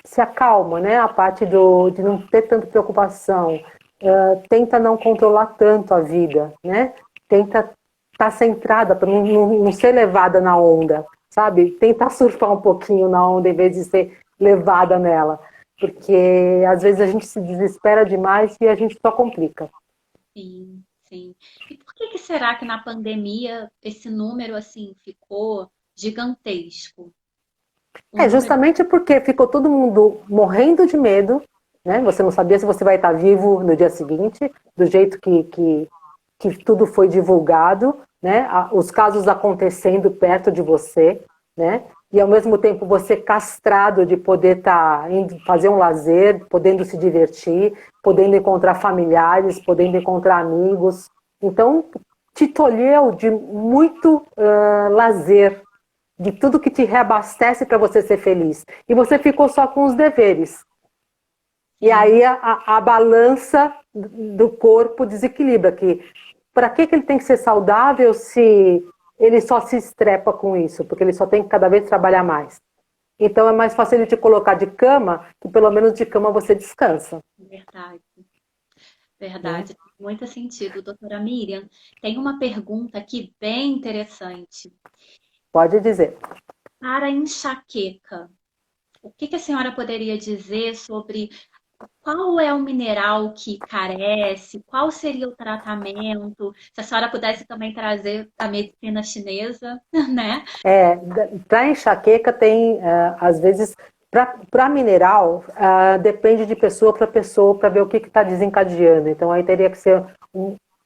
se acalma, né? A parte de não ter tanta preocupação. Tenta não controlar tanto a vida, né? Tenta estar tá centrada para não ser levada na onda, sabe? Tenta surfar um pouquinho na onda em vez de ser levada nela. Porque às vezes a gente se desespera demais e a gente só complica. sim, sim. E por que que será que na pandemia esse número assim ficou gigantesco? O É número justamente porque ficou todo mundo morrendo de medo, né? Você não sabia se você vai estar vivo no dia seguinte, do jeito que tudo foi divulgado, né? Os casos acontecendo perto de você, né? E ao mesmo tempo você castrado de poder estar indo fazer um lazer, podendo se divertir, podendo encontrar familiares, podendo encontrar amigos. Então, te tolheu de muito lazer, de tudo que te reabastece para você ser feliz. E você ficou só com os deveres. E sim, aí a balança do corpo desequilibra. Que para que ele tem que ser saudável se ele só se estrepa com isso? Porque ele só tem que cada vez trabalhar mais. Então é mais fácil ele te colocar de cama, que pelo menos de cama você descansa. verdade, Né? verdade. Tem muito sentido, doutora Miriam. Tem uma pergunta aqui bem interessante. Pode dizer. Para a enxaqueca, o que que a senhora poderia dizer sobre qual é o mineral que carece? Qual seria o tratamento? Se a senhora pudesse também trazer a medicina chinesa, né? Para enxaqueca tem, às vezes, para mineral, depende de pessoa para pessoa para ver o que está desencadeando. Então aí teria que ser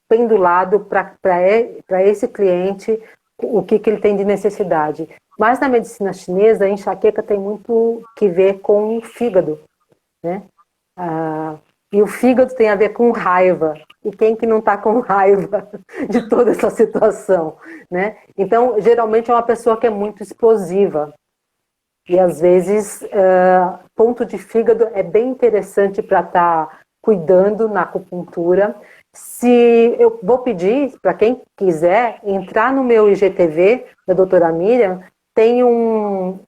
pendulado para esse cliente o que ele tem de necessidade. Mas na medicina chinesa, a enxaqueca tem muito que ver com o fígado, né? E o fígado tem a ver com raiva. E quem que não está com raiva de toda essa situação, né? Então, geralmente é uma pessoa que é muito explosiva. E às vezes, ponto de fígado é bem interessante para estar cuidando na acupuntura. Se eu vou pedir para quem quiser entrar no meu IGTV da doutora Miriam, tem um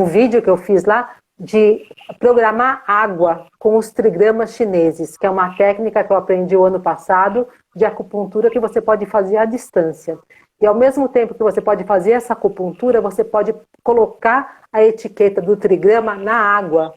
vídeo que eu fiz lá de programar água com os trigramas chineses, que é uma técnica que eu aprendi o ano passado de acupuntura que você pode fazer à distância. E ao mesmo tempo que você pode fazer essa acupuntura, você pode colocar a etiqueta do trigrama na água.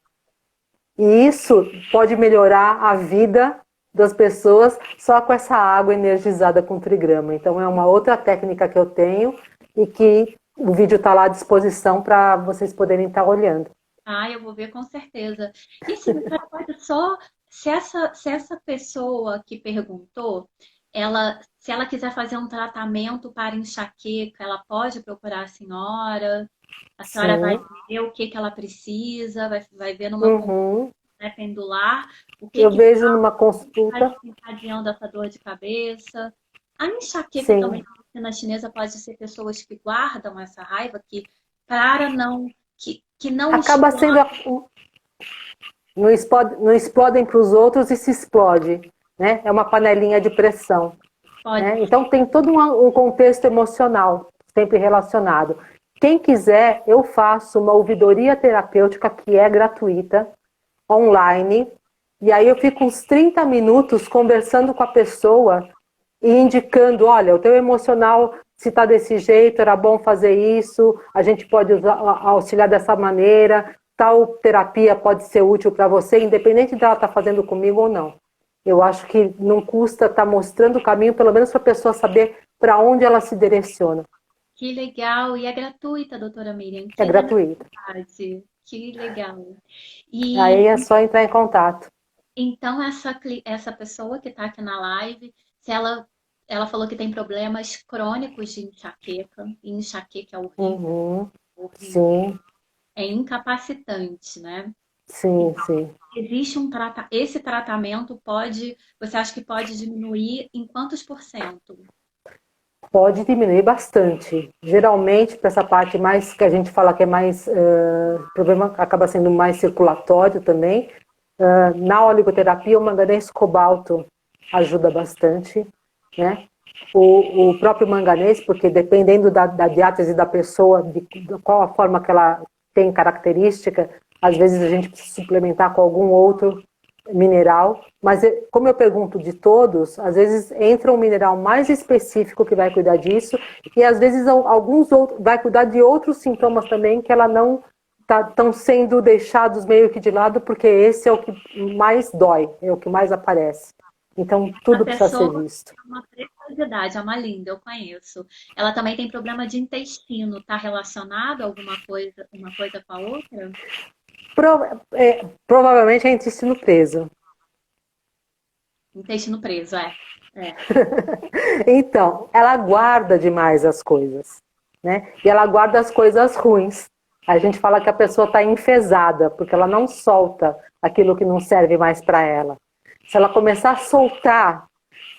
E isso pode melhorar a vida das pessoas só com essa água energizada com trigrama. Então é uma outra técnica que eu tenho e que o vídeo está lá à disposição para vocês poderem estar olhando. Ah, eu vou ver com certeza. E assim, você pode só, se essa pessoa que perguntou, se ela quiser fazer um tratamento para enxaqueca, ela pode procurar a senhora vai Sim. ver o que que ela precisa, vai ver numa consulta, Uhum. né, pendular, o que Eu que vejo numa está consulta. desencadeando essa dor de cabeça. A enxaqueca também Sim. na medicina chinesa pode ser pessoas que guardam essa raiva, que para não, que não Acaba sendo não explodem para os outros e se explode, né? É uma panelinha de pressão, pode. né? Então tem todo um contexto emocional sempre relacionado. Quem quiser, eu faço uma ouvidoria terapêutica que é gratuita, online, e aí eu fico uns 30 minutos conversando com a pessoa e indicando, olha, o teu emocional, se está desse jeito, era bom fazer isso, a gente pode auxiliar dessa maneira, tal terapia pode ser útil para você, independente dela estar fazendo comigo ou não. Eu acho que não custa estar mostrando o caminho, pelo menos para a pessoa saber para onde ela se direciona. Que legal! E é gratuita, doutora Miriam. É Que gratuito. generosidade! Que legal! E Aí é só entrar em contato. então essa pessoa que está aqui na live, se ela falou que tem problemas crônicos de enxaqueca, e enxaqueca é horrível, Uhum. horrível. Sim, É incapacitante, né? sim, sim. Existe esse tratamento você acha que pode diminuir em quantos por cento? Pode diminuir bastante. Geralmente, para essa parte mais que a gente fala que é mais. O problema acaba sendo mais circulatório também. Na oligoterapia, o manganês cobalto ajuda bastante, né? O próprio manganês, porque dependendo da diátese da pessoa, de qual a forma que ela tem característica, às vezes a gente precisa suplementar com algum outro mineral, mas como eu pergunto de todos, às vezes entra um mineral mais específico que vai cuidar disso, e às vezes alguns outros vai cuidar de outros sintomas também que ela não estão sendo deixados meio que de lado, porque esse é o que mais dói, é o que mais aparece. Então A tudo precisa ser pessoa visto. é uma preciosidade, é uma linda, eu conheço. Ela também tem problema de intestino, está relacionado uma coisa com a outra? Provavelmente é intestino preso. Intestino preso, é. É. Então, ela guarda demais as coisas, né? E ela guarda as coisas ruins. A gente fala que a pessoa está enfesada, porque ela não solta aquilo que não serve mais para ela. Se ela começar a soltar,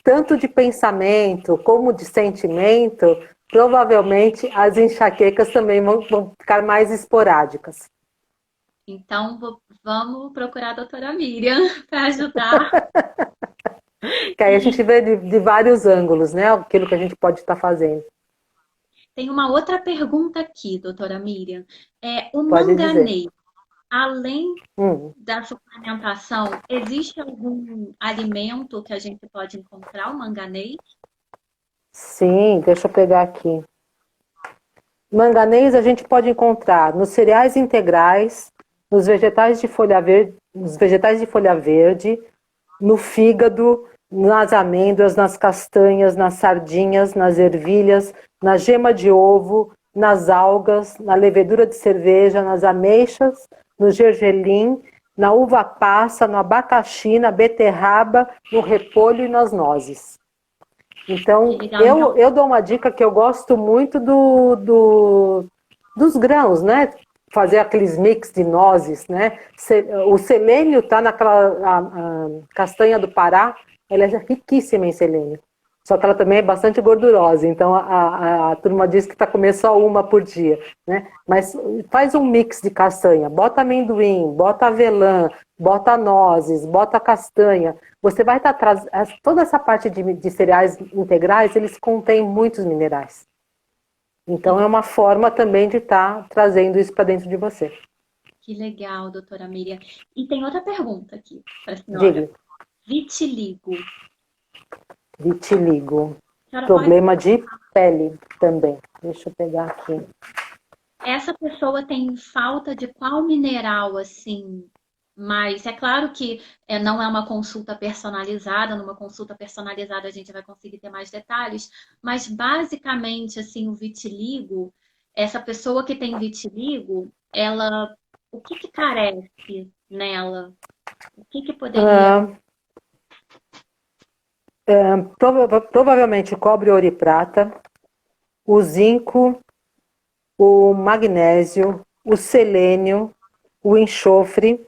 tanto de pensamento como de sentimento, provavelmente as enxaquecas também vão ficar mais esporádicas. Então, vamos procurar a doutora Miriam para ajudar. Que aí a gente E vê de vários ângulos, né? Aquilo que a gente pode estar fazendo. tem uma outra pergunta aqui, doutora Miriam. O Pode dizer. manganês, além Hum. da suplementação, existe algum alimento que a gente pode encontrar o manganês? Sim, deixa eu pegar aqui. Manganês a gente pode encontrar nos cereais integrais, nos vegetais de folha verde, no fígado, nas amêndoas, nas castanhas, nas sardinhas, nas ervilhas, na gema de ovo, nas algas, na levedura de cerveja, nas ameixas, no gergelim, na uva passa, no abacaxi, na beterraba, no repolho e nas nozes. Que Então, legal. eu dou uma dica que eu gosto muito dos grãos, né? Fazer aqueles mix de nozes, né? O selênio está naquela a castanha do Pará, ela é riquíssima em selênio. Só que ela também é bastante gordurosa, então a turma diz que para comer só uma por dia, né? Mas faz um mix de castanha, bota amendoim, bota avelã, bota nozes, bota castanha. Você vai estar toda essa parte de cereais integrais, eles contêm muitos minerais. Então é uma forma também de estar trazendo isso para dentro de você. Que legal, doutora Miriam. E tem outra pergunta aqui para a senhora. Diga, Vitiligo. vitiligo. A senhora pode. Problema de pele também. Deixa eu pegar aqui. Essa pessoa tem falta de qual mineral, assim? Mas é claro que não é uma consulta personalizada. Numa consulta personalizada a gente vai conseguir ter mais detalhes, mas basicamente assim o vitiligo, essa pessoa que tem vitiligo, ela, o que que carece nela? O que que poderia? Ah, provavelmente cobre, ouro e prata, o zinco, o magnésio, o selênio, o enxofre,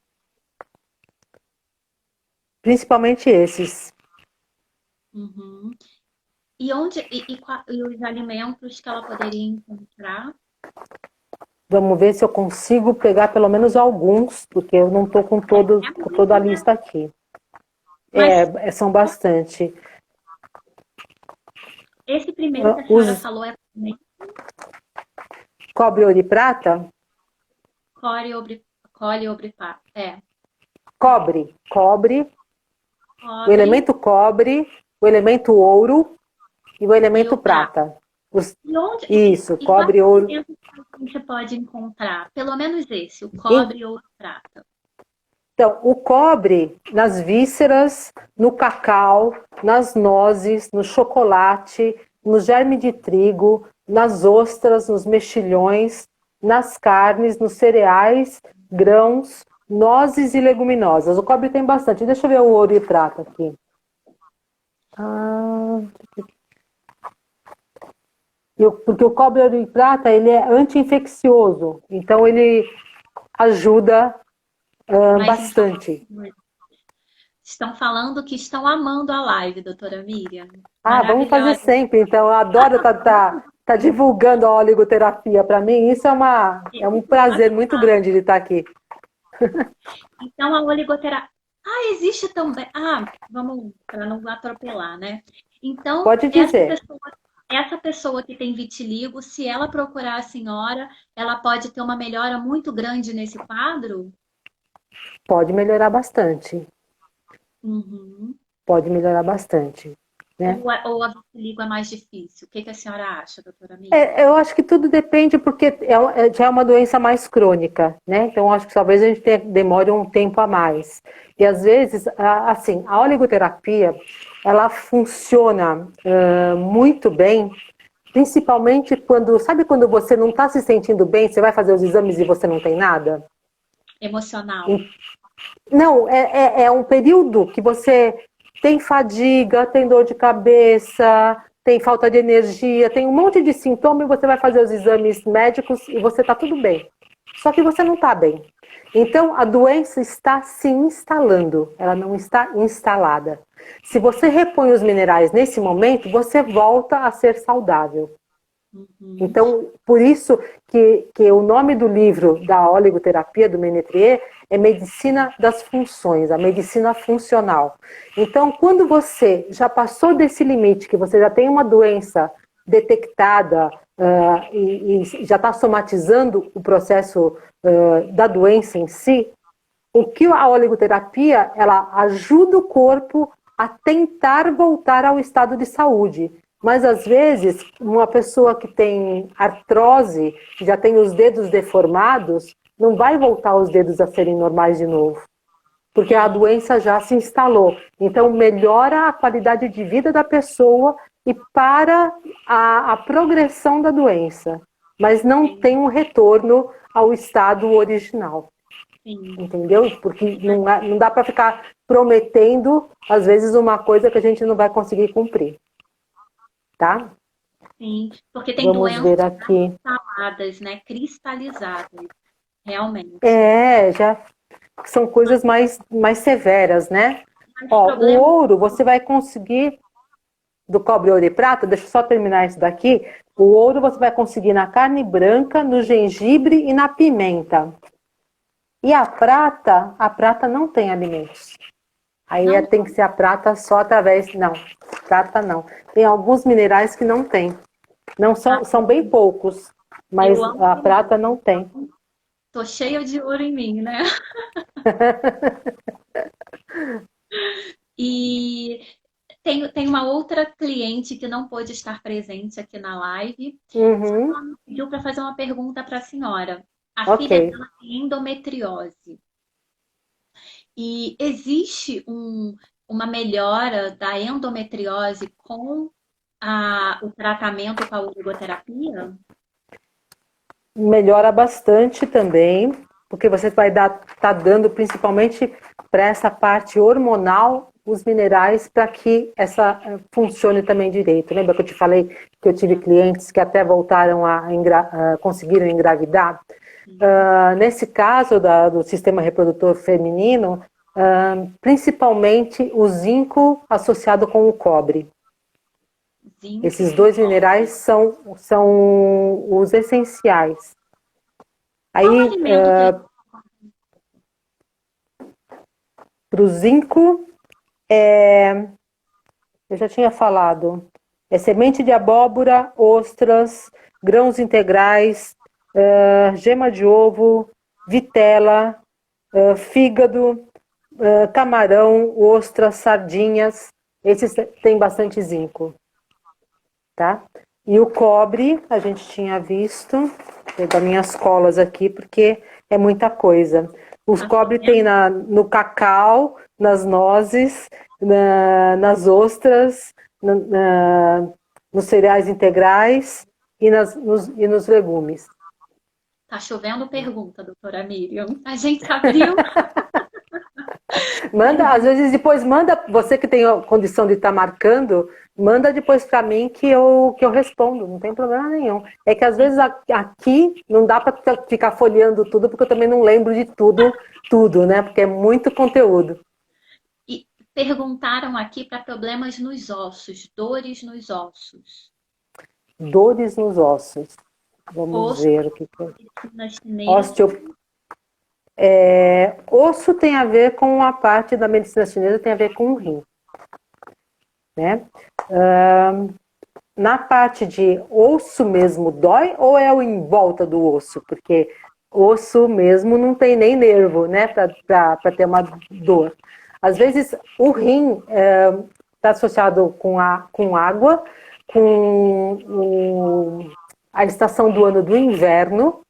principalmente esses. Uhum. E onde e os alimentos que ela poderia encontrar? Vamos ver se eu consigo pegar pelo menos alguns, porque eu não estou É com toda muito, a né? lista aqui. Mas São bastante. esse primeiro que a senhora Os falou é cobre, ouro e prata, coreobripar. É. cobre, o Cobre elemento cobre, o elemento ouro e o e elemento o prata. prata. E onde Isso, e quais cobre, ouro. alimentos a gente pode encontrar? Pelo menos esse, o E- cobre ou o prata. Então, o cobre nas vísceras, no cacau, nas nozes, no chocolate, no germe de trigo, nas ostras, nos mexilhões, nas carnes, nos cereais, grãos, nozes e leguminosas. O cobre tem bastante. Deixa eu ver o ouro e prata aqui. Ah, porque o cobre, ouro e prata, ele é anti-infeccioso. Então, ele ajuda Mas então bastante. estão falando que estão amando a live, doutora Miriam. Ah, vamos fazer Maravilhosa. sempre. Então, eu adoro tá divulgando a oligoterapia para mim. Isso é um prazer muito grande de estar aqui. Então, a oligoterapia. Ah, existe também. Ah, vamos, para não atropelar, né? Então, Pode dizer, essa pessoa que tem vitiligo, se ela procurar a senhora, ela pode ter uma melhora muito grande nesse quadro? pode melhorar bastante. Uhum. Pode melhorar bastante, né? Ou a vitiligo é mais difícil? O que que a senhora acha, doutora Miriam? Eu acho que tudo depende porque já é uma doença mais crônica, né? Então, acho que talvez a gente demore um tempo a mais. E às vezes, assim, a oligoterapia, ela funciona muito bem, principalmente sabe quando você não está se sentindo bem, você vai fazer os exames e você não tem nada? Emocional. Não, é um período que você tem fadiga, tem dor de cabeça, tem falta de energia, tem um monte de sintoma e você vai fazer os exames médicos e você está tudo bem. Só que você não está bem. Então, a doença está se instalando, ela não está instalada. Se você repõe os minerais nesse momento, você volta a ser saudável. Uhum. Então, por isso que o nome do livro da oligoterapia do Ménetrier é Medicina das Funções, a medicina funcional. Então, quando você já passou desse limite, que você já tem uma doença detectada e já está somatizando o processo da doença em si, o que a oligoterapia ela ajuda o corpo a tentar voltar ao estado de saúde. Mas às vezes, uma pessoa que tem artrose, que já tem os dedos deformados, não vai voltar os dedos a serem normais de novo, porque a Sim, doença já se instalou. Então, melhora a qualidade de vida da pessoa e para a progressão da doença, mas não sim, tem um retorno ao estado original. sim. Entendeu? Porque não dá para ficar prometendo, às vezes, uma coisa que a gente não vai conseguir cumprir. Tá? Sim, porque tem Vamos ver doenças aqui. cristalizadas, né? Cristalizadas, realmente. Já são coisas mais severas, né? Mas Ó, o problema. ouro você vai conseguir do cobre, ouro e prata. Deixa eu só terminar isso daqui. O ouro você vai conseguir na carne branca, no gengibre e na pimenta. E a prata não tem alimentos. Aí Não, tem que ser a prata só através. Não, prata não. Tem alguns minerais que não tem. Não ah, são bem poucos, mas eu amo a mineral, prata não tem. então tô cheia de ouro em mim, né? E tem uma outra cliente que não pôde estar presente aqui na live. Uhum, Ela me pediu para fazer uma pergunta para a senhora. A ok. filha dela tem endometriose. E existe uma melhora da endometriose com o tratamento com a oligoterapia? Melhora bastante também, porque você vai tá dando principalmente para essa parte hormonal os minerais para que essa funcione também direito. Lembra que eu te falei que eu tive clientes que até voltaram conseguiram engravidar? Nesse caso do sistema reprodutor feminino, principalmente o zinco associado com o cobre. Zinco Esses e dois cobre. minerais são os essenciais. Qual Aí, alimento que ele... para o zinco, eu já tinha falado, é semente de abóbora, ostras, grãos integrais, gema de ovo, vitela, fígado, camarão, ostras, sardinhas. Esses têm bastante zinco, tá? E o cobre, a gente tinha visto, vou pegar minhas colas aqui, porque é muita coisa. O Tá cobre tem chovendo? no cacau, nas nozes, nas ostras, nos cereais integrais e nos legumes. Tá chovendo pergunta, doutora Miriam. A gente abriu. Manda, às vezes depois manda, você que tem a condição de estar marcando, manda depois para mim que eu respondo, não tem problema nenhum. É que às vezes aqui não dá para ficar folheando tudo, porque eu também não lembro de tudo, né? Porque é muito conteúdo. E perguntaram aqui para problemas nos ossos, dores nos ossos. Dores nos ossos. Vamos Osso, ver o que é. medicina chinesa. Osteo... Osso tem a ver com a parte da medicina chinesa, tem a ver com o rim, né? Na parte de osso mesmo dói ou é o em volta do osso? Porque osso mesmo não tem nem nervo, né, para ter uma dor. Às vezes o rim está associado com água, a estação do ano do inverno,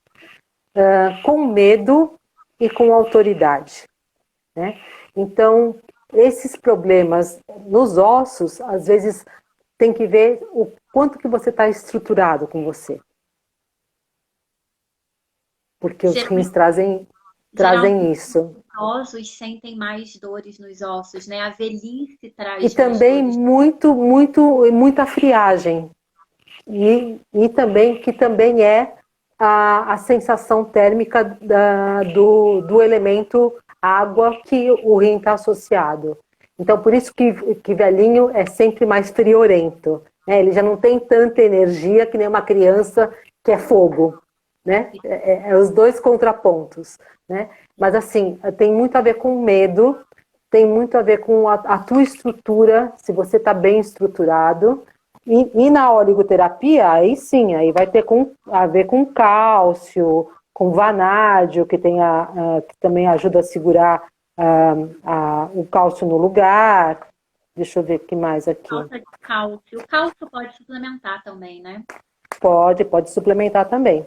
com medo e com autoridade, né? Então, esses problemas nos ossos, às vezes tem que ver o quanto que você está estruturado com você. Porque os rins trazem Geralmente, isso. os idosos sentem mais dores nos ossos, né? A velhice E traz mais também dores. muita friagem. E também, que também é a sensação térmica do elemento água que o rim está associado. Então, por isso que velhinho é sempre mais friorento, né? Ele já não tem tanta energia que nem uma criança que é fogo, né? É os dois contrapontos, né? Mas, assim, tem muito a ver com medo, tem muito a ver com a tua estrutura, se você está bem estruturado. E na oligoterapia, aí sim, aí vai ter a ver com cálcio, com vanádio, que também ajuda a segurar o cálcio no lugar. Deixa eu ver o que mais aqui. Falta de cálcio. O cálcio pode suplementar também, né? Pode suplementar também.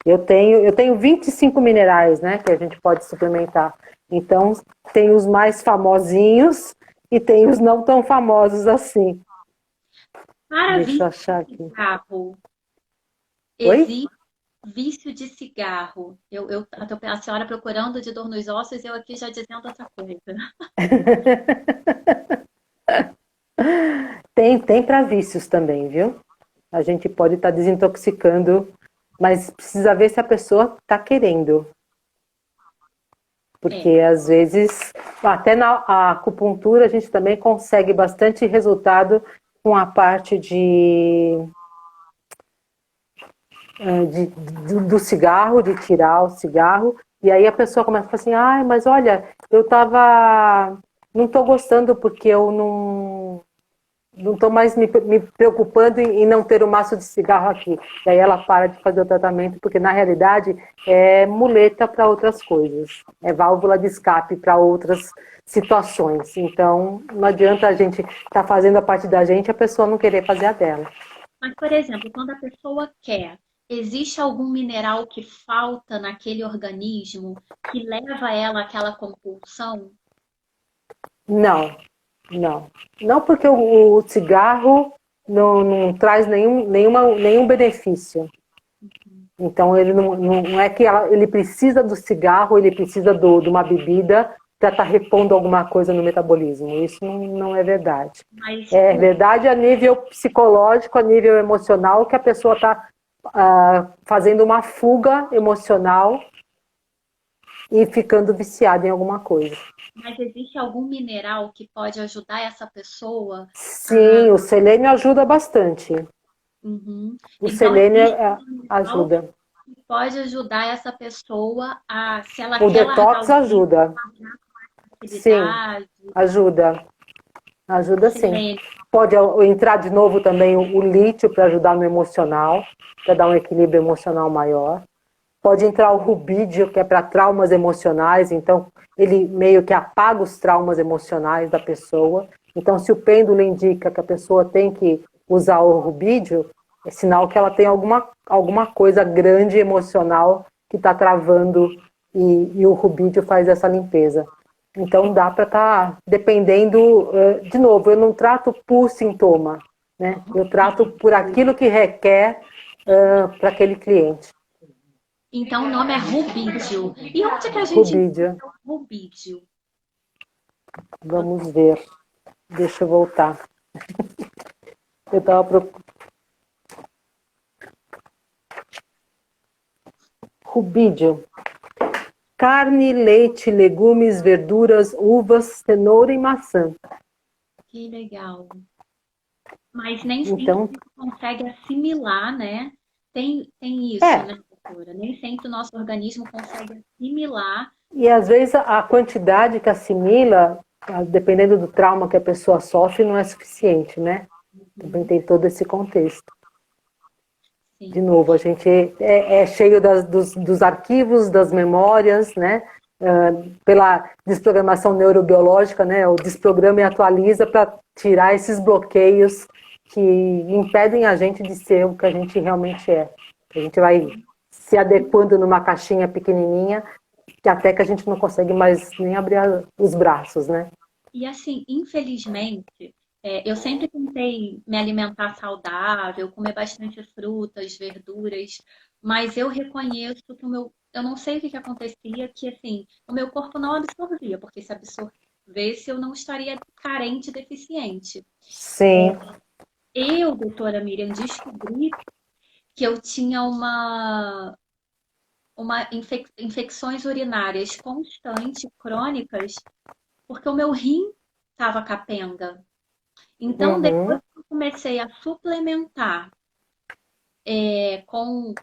Eu tenho 25 minerais, né, que a gente pode suplementar. Então, tem os mais famosinhos e tem os não tão famosos assim. Para Deixa eu vício achar de aqui. cigarro, Oi? existe vício de cigarro. A senhora procurando de dor nos ossos, eu aqui já dizendo outra coisa. Tem para vícios também, viu? A gente pode estar desintoxicando, mas precisa ver se a pessoa está querendo. Porque É. às vezes, até na acupuntura, a gente também consegue bastante resultado com a parte do cigarro, de tirar o cigarro. E aí a pessoa começa a falar assim: ai, mas olha, não estou gostando porque eu não estou mais me preocupando em não ter o maço de cigarro aqui. E aí ela para de fazer o tratamento, porque na realidade é muleta para outras coisas, é válvula de escape para outras situações. Então não adianta a gente estar fazendo a parte da gente e a pessoa não querer fazer a dela. Mas, por exemplo, quando a pessoa quer, existe algum mineral que falta naquele organismo que leva ela àquela compulsão? Não, não. Não porque o cigarro não traz nenhum benefício. Então ele não é que ele precisa do cigarro, ele precisa de uma bebida para estar repondo alguma coisa no metabolismo. Isso não é verdade. Mas É verdade a nível psicológico, a nível emocional, que a pessoa está fazendo uma fuga emocional e ficando viciada em alguma coisa. Mas existe algum mineral que pode ajudar essa pessoa a. Sim, o selênio ajuda bastante. Uhum. O Então, selênio existe um mineral ajuda. que pode ajudar essa pessoa a, se ela O quer largar detox o vício, ajuda. largar com Sim, facilidade, ajuda. o Ajuda sim. silêncio. Pode entrar de novo também o lítio para ajudar no emocional, para dar um equilíbrio emocional maior. Pode entrar o rubídio, que é para traumas emocionais, então ele meio que apaga os traumas emocionais da pessoa. Então, se o pêndulo indica que a pessoa tem que usar o rubídio, é sinal que ela tem alguma coisa grande emocional que está travando e o rubídio faz essa limpeza. Então, dá para estar dependendo, de novo, eu não trato por sintoma, né? Eu trato por aquilo que requer para aquele cliente. Então, o nome é rubídio. E onde que a gente Rubídio. encontra o rubídio? Vamos ver. Deixa eu voltar. Eu estava procurando. Rubídio. Carne, leite, legumes, verduras, uvas, cenoura e maçã. Que legal. Mas nem sempre a Então, gente consegue assimilar, né? Tem isso, é. né, doutora? Nem sempre o nosso organismo consegue assimilar. E às vezes a quantidade que assimila, dependendo do trauma que a pessoa sofre, não é suficiente, né? Também tem todo esse contexto. De Sim. novo, a gente é cheio dos arquivos, das memórias, né? Pela desprogramação neurobiológica, né? O desprograma e atualiza para tirar esses bloqueios que impedem a gente de ser o que a gente realmente é. A gente vai se adequando numa caixinha pequenininha, que até que a gente não consegue mais nem abrir os braços, né? E assim, infelizmente, eu sempre tentei me alimentar saudável, comer bastante frutas, verduras, mas eu reconheço que eu não sei o que que acontecia, que assim, o meu corpo não absorvia, porque se absorvesse, eu não estaria carente, deficiente. Sim. Eu, doutora Miriam, descobri que eu tinha infecções urinárias constantes, crônicas, porque o meu rim estava capenga. Então, depois Uhum. que eu comecei a suplementar com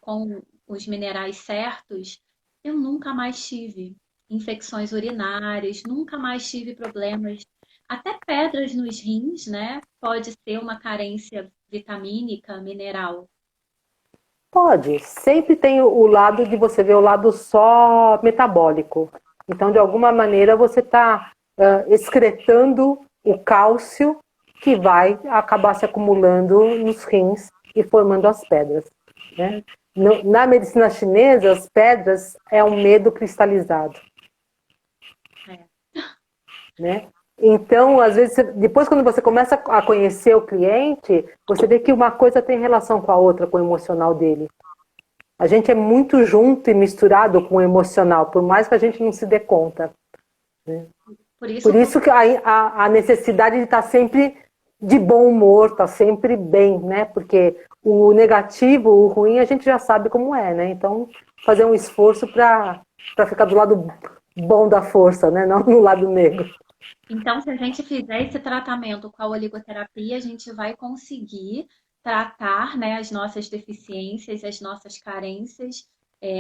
os minerais certos, eu nunca mais tive infecções urinárias, nunca mais tive problemas, até pedras nos rins, né? Pode ser uma carência vitamínica, mineral. Pode. Sempre tem o lado de você ver o lado só metabólico. Então, de alguma maneira, você está excretando o cálcio que vai acabar se acumulando nos rins e formando as pedras. Né? Na medicina chinesa, as pedras é um medo cristalizado. É. Né? Então, às vezes, depois quando você começa a conhecer o cliente, você vê que uma coisa tem relação com a outra, com o emocional dele. A gente é muito junto e misturado com o emocional, por mais que a gente não se dê conta. Né? Por isso, Por isso que a necessidade de estar sempre de bom humor, estar sempre bem, né? Porque o negativo, o ruim, a gente já sabe como é, né? Então, fazer um esforço para ficar do lado bom da força, né? Não no lado negro. então, se a gente fizer esse tratamento com a oligoterapia, a gente vai conseguir tratar, né, as nossas deficiências, as nossas carências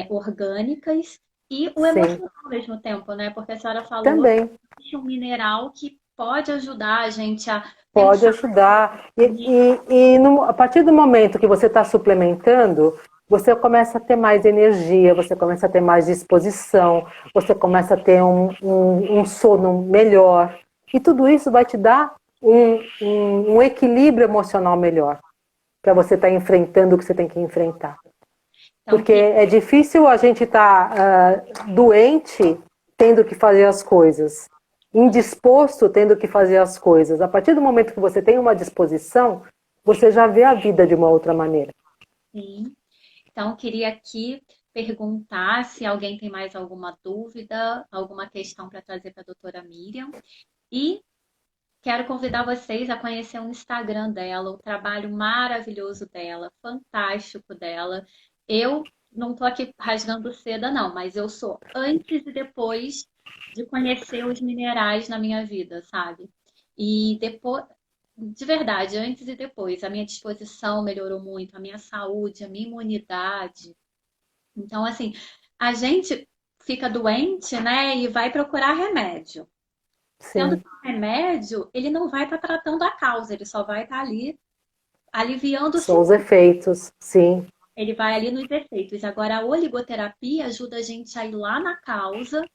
orgânicas e o Sim, emocional ao mesmo tempo, né? Porque a senhora falou que também. existe um mineral que pode ajudar a gente a Pode pensar ajudar. nisso. A partir do momento que você está suplementando, você começa a ter mais energia, você começa a ter mais disposição, você começa a ter um sono melhor. E tudo isso vai te dar um equilíbrio emocional melhor para você estar enfrentando o que você tem que enfrentar. Então, Porque que é difícil a gente estar doente tendo que fazer as coisas. indisposto tendo que fazer as coisas. A partir do momento que você tem uma disposição, você já vê a vida de uma outra maneira. Sim. Então, queria aqui perguntar se alguém tem mais alguma dúvida, alguma questão para trazer para a doutora Miriam. E quero convidar vocês a conhecer o Instagram dela, o trabalho maravilhoso dela, fantástico dela. Eu não estou aqui rasgando seda, não, mas eu sou antes e depois de conhecer os minerais na minha vida, sabe? E depois, de verdade, antes e depois, a minha disposição melhorou muito, a minha saúde, a minha imunidade. Então, assim, a gente fica doente, né, e vai procurar remédio. Sendo Sim, que o remédio, ele não vai estar tratando a causa, ele só vai estar ali aliviando o são os sintoma. efeitos, sim, Ele vai ali nos efeitos. Agora, a oligoterapia ajuda a gente a ir lá na causa,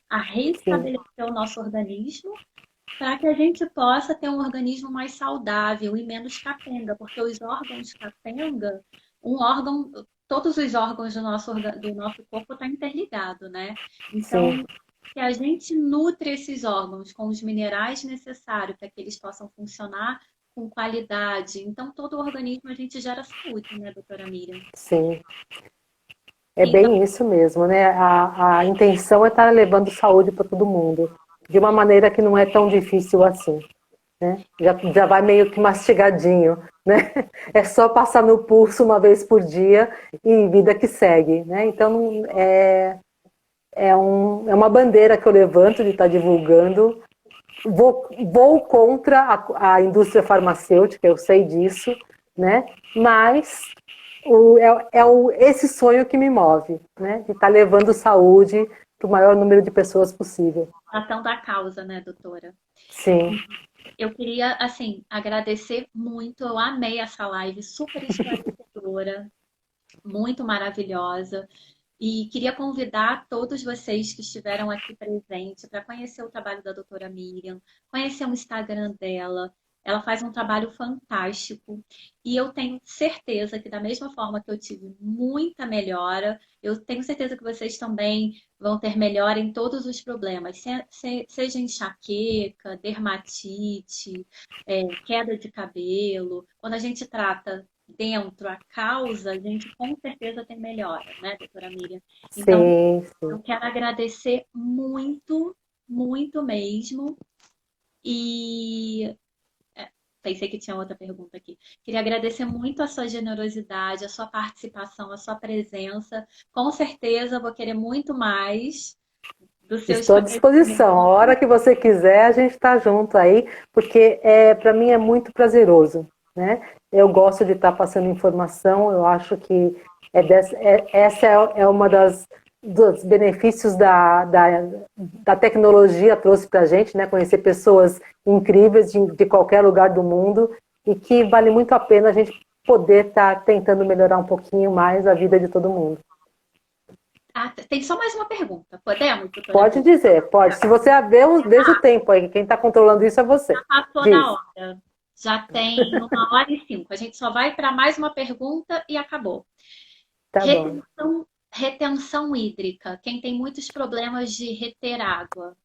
a sim, restabelecer o nosso organismo, para que a gente possa ter um organismo mais saudável e menos capenga, porque os órgãos capenga, um órgão, todos os órgãos do nosso corpo estão interligados, né? sim, Então, se a gente nutre esses órgãos com os minerais necessários para que eles possam funcionar com qualidade, então todo o organismo a gente gera saúde, né, doutora Miriam? sim. É Então, bem isso mesmo, né? A intenção é estar levando saúde para todo mundo, de uma maneira que não é tão difícil assim, né? Já vai meio que mastigadinho, né? É só passar no pulso uma vez por dia e vida que segue, né? Então, é uma bandeira que eu levanto de estar divulgando. Vou contra a indústria farmacêutica, eu sei disso, né? Mas esse sonho que me move, né? De estar levando saúde para o maior número de pessoas possível. ação da causa, né, doutora? Sim. Eu queria, assim, agradecer muito. Eu amei essa live, super esclarecedora, muito maravilhosa. E queria convidar todos vocês que estiveram aqui presentes para conhecer o trabalho da doutora Miriam, conhecer o Instagram dela. Ela faz um trabalho fantástico e eu tenho certeza que, da mesma forma que eu tive muita melhora, eu tenho certeza que vocês também vão ter melhora em todos os problemas, seja enxaqueca, dermatite, queda de cabelo. Quando a gente trata dentro a causa, a gente com certeza tem melhora, né, doutora Miriam? Então, Sim, sim. eu quero agradecer muito, muito mesmo. E pensei que tinha outra pergunta aqui. Queria agradecer muito a sua generosidade, a sua participação, a sua presença. Com certeza vou querer muito mais do seu Estou à disposição. A esclarecimento. hora que você quiser, a gente está junto aí, porque para mim é muito prazeroso, né? Eu gosto de estar passando informação. Eu acho que essa é uma dos benefícios da tecnologia trouxe para a gente, né? Conhecer pessoas incríveis de qualquer lugar do mundo e que vale muito a pena a gente poder estar tentando melhorar um pouquinho mais a vida de todo mundo. Ah, tem só mais uma pergunta. Podemos, doutora Pode Miriam? dizer, pode. Se você ver, veja o tempo aí. Quem está controlando isso é você. Passou da Diz. hora. Já tem 1h05. A gente só vai para mais uma pergunta e acabou. Tá bom. Retenção hídrica. Quem tem muitos problemas de reter água,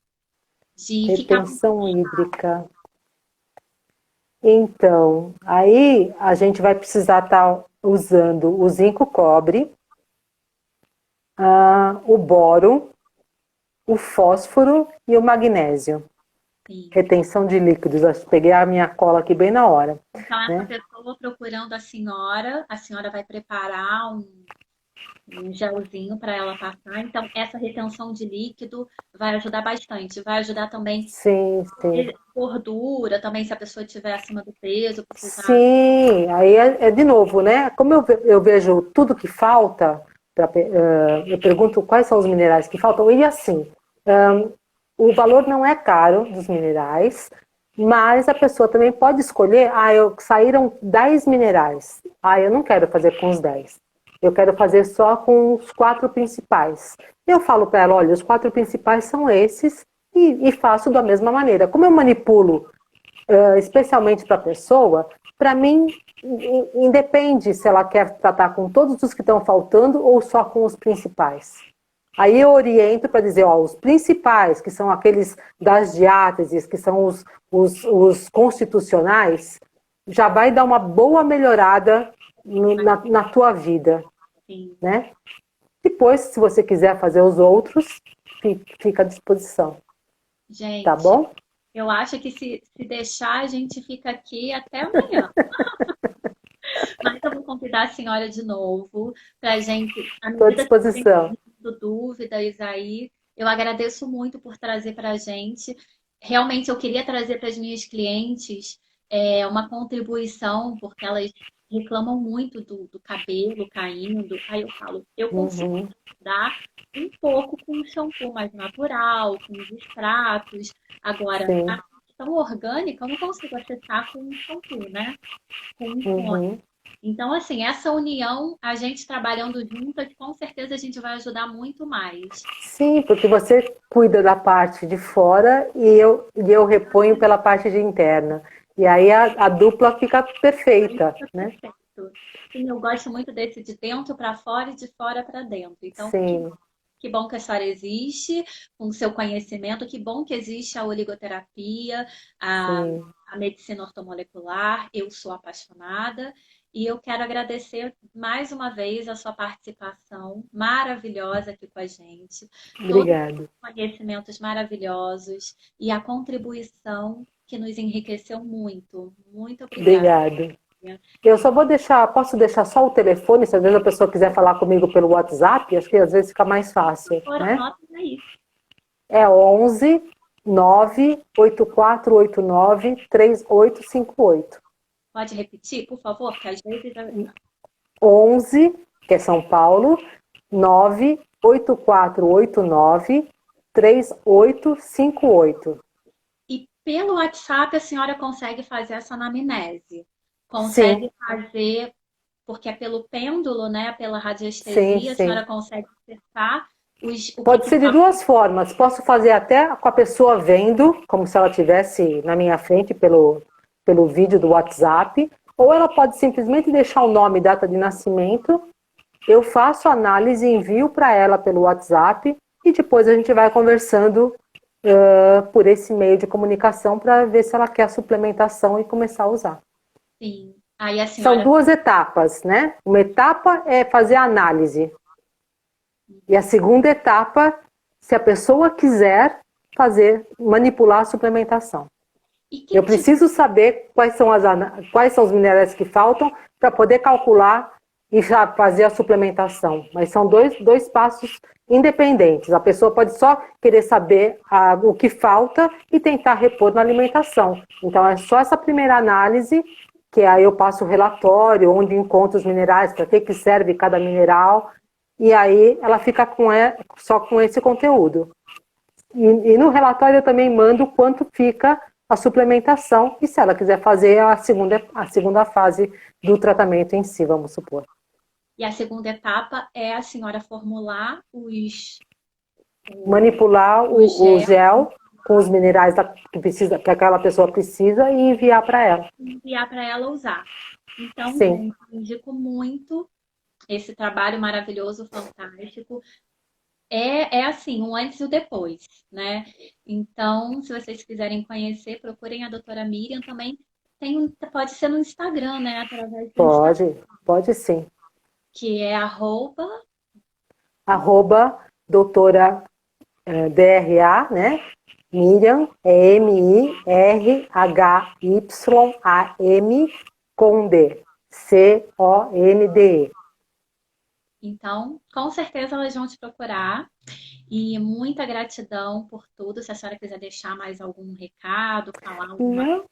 de ficar com. Retenção hídrica. Então, aí a gente vai precisar estar usando o zinco cobre, o boro, o fósforo e o magnésio. Retenção de líquidos. Eu peguei a minha cola aqui bem na hora. Então, essa Né? pessoa procurando a senhora vai preparar um gelzinho para ela passar. Então, essa retenção de líquido vai ajudar bastante. Vai ajudar também Sim, sim. gordura, também se a pessoa estiver acima do peso, precisar. Sim, aí é de novo, né? Como eu vejo tudo que falta, eu pergunto quais são os minerais que faltam, e assim, o valor não é caro dos minerais, mas a pessoa também pode escolher, saíram 10 minerais, eu não quero fazer com os 10, eu quero fazer só com os 4 principais. Eu falo para ela, olha, os 4 principais são esses, e faço da mesma maneira. Como eu manipulo especialmente para a pessoa, para mim, independe se ela quer tratar com todos os que estão faltando ou só com os principais. Aí eu oriento para dizer, ó, os principais, que são aqueles das diáteses, que são os constitucionais, já vai dar uma boa melhorada na tua vida, Sim. né? Depois, se você quiser fazer os outros, fica à disposição, tá Gente, bom? eu acho que se deixar, a gente fica aqui até amanhã. Mas eu vou convidar a senhora de novo para a gente, à Estou à medida que forem disposição. surgindo dúvidas aí, eu agradeço muito por trazer para a gente. Realmente eu queria trazer para as minhas clientes uma contribuição, porque elas reclamam muito do cabelo caindo. Aí eu falo, eu consigo Uhum, dar um pouco com o shampoo mais natural, com os extratos. Agora, a sim. questão orgânica eu não consigo acessar com o shampoo, né? Com o tônico. Uhum. Então, assim, essa união, a gente trabalhando juntas, com certeza a gente vai ajudar muito mais. Sim, porque você cuida da parte de fora e eu reponho pela parte de interna. E aí a dupla fica Aí perfeita, fica né? perfeito. Sim, eu gosto muito desse de dentro para fora e de fora para dentro. Então, Sim, que bom que a senhora existe, com o seu conhecimento, que bom que existe a oligoterapia, sim. a medicina ortomolecular. Eu sou apaixonada e eu quero agradecer mais uma vez a sua participação maravilhosa aqui com a gente, todos os Obrigado. conhecimentos maravilhosos e a contribuição que nos enriqueceu muito. Muito obrigada. Obrigado. Eu só vou deixar, posso deixar só o telefone, se às vezes a pessoa quiser falar comigo pelo WhatsApp, acho que às vezes fica mais fácil, Por né? nota aí. É 11 98489 3858. Pode repetir, por favor, que às vezes 11, que é São Paulo, 98489 3858. e pelo WhatsApp a senhora consegue fazer essa anamnese. Sim, Consegue fazer, porque é pelo pêndulo, né? Pela sim, radiestesia, a sim. senhora consegue acessar o Pode que ser de está. duas formas. Posso fazer até com a pessoa vendo, como se ela estivesse na minha frente pelo vídeo do WhatsApp, ou ela pode simplesmente deixar o nome e data de nascimento. Eu faço a análise e envio para ela pelo WhatsApp e depois a gente vai conversando por esse meio de comunicação para ver se ela quer a suplementação e começar a usar. Sim. Aí a São senhora. duas etapas, né? Uma etapa é fazer a análise e a segunda etapa, se a pessoa quiser fazer, manipular a suplementação. E que Eu tipo. preciso saber quais são os minerais que faltam para poder calcular e já fazer a suplementação. Mas são dois passos independentes. A pessoa pode só querer saber o que falta e tentar repor na alimentação. Então, é só essa primeira análise, que aí eu passo o relatório, onde encontro os minerais, para que serve cada mineral, e aí ela fica só com esse conteúdo. E no relatório eu também mando quanto fica a suplementação e se ela quiser fazer a segunda fase do tratamento em si, vamos supor. E a segunda etapa é a senhora formular Manipular o o gel gel com os minerais que aquela pessoa precisa e enviar para ela. e enviar para ela usar. Então, Sim. gente, indico muito esse trabalho maravilhoso, fantástico. É assim, um antes e o depois, né? Então, se vocês quiserem conhecer, procurem a doutora Miriam também. Pode ser no Instagram, né? Através do Instagram, Pode sim. que é Doutora DRA, né? Miriam, é Mirhyam, Conde, Conde. Então, com certeza elas vão te procurar. E muita gratidão por tudo. Se a senhora quiser deixar mais algum recado, falar alguma Não,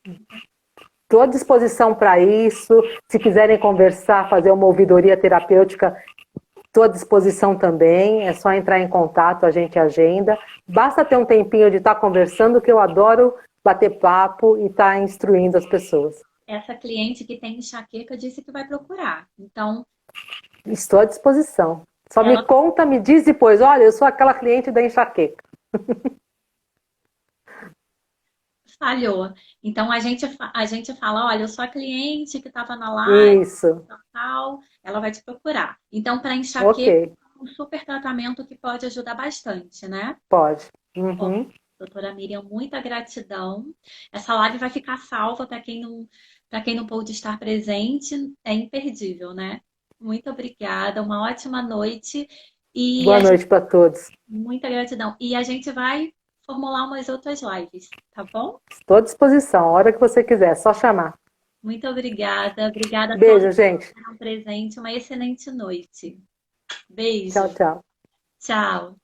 estou à disposição para isso. Se quiserem conversar, fazer uma ouvidoria terapêutica, estou à disposição também. É só entrar em contato, a gente agenda. Basta ter um tempinho de estar conversando, que eu adoro bater papo e estar instruindo as pessoas. essa cliente que tem enxaqueca disse que vai procurar. Então, Estou à disposição. Só me ela conta, me diz depois, olha, eu sou aquela cliente da enxaqueca. falhou. Então, a gente fala, olha, eu sou a cliente que estava na live, Isso, tal, ela vai te procurar. Então, para ok. enxaqueca, um super tratamento que pode ajudar bastante, né? Pode. Bom, Uhum. doutora Miriam, muita gratidão. Essa live vai ficar salva para quem não pôde estar presente, é imperdível, né? Muito obrigada, uma ótima noite e Boa noite para todos. muita gratidão. E a gente vai formular umas outras lives, tá bom? Estou à disposição, a hora que você quiser, só chamar. Muito obrigada. Obrigada a todos Beijo, que gente. estiveram presentes. Uma excelente noite. Tchau, Beijo. tchau. Tchau.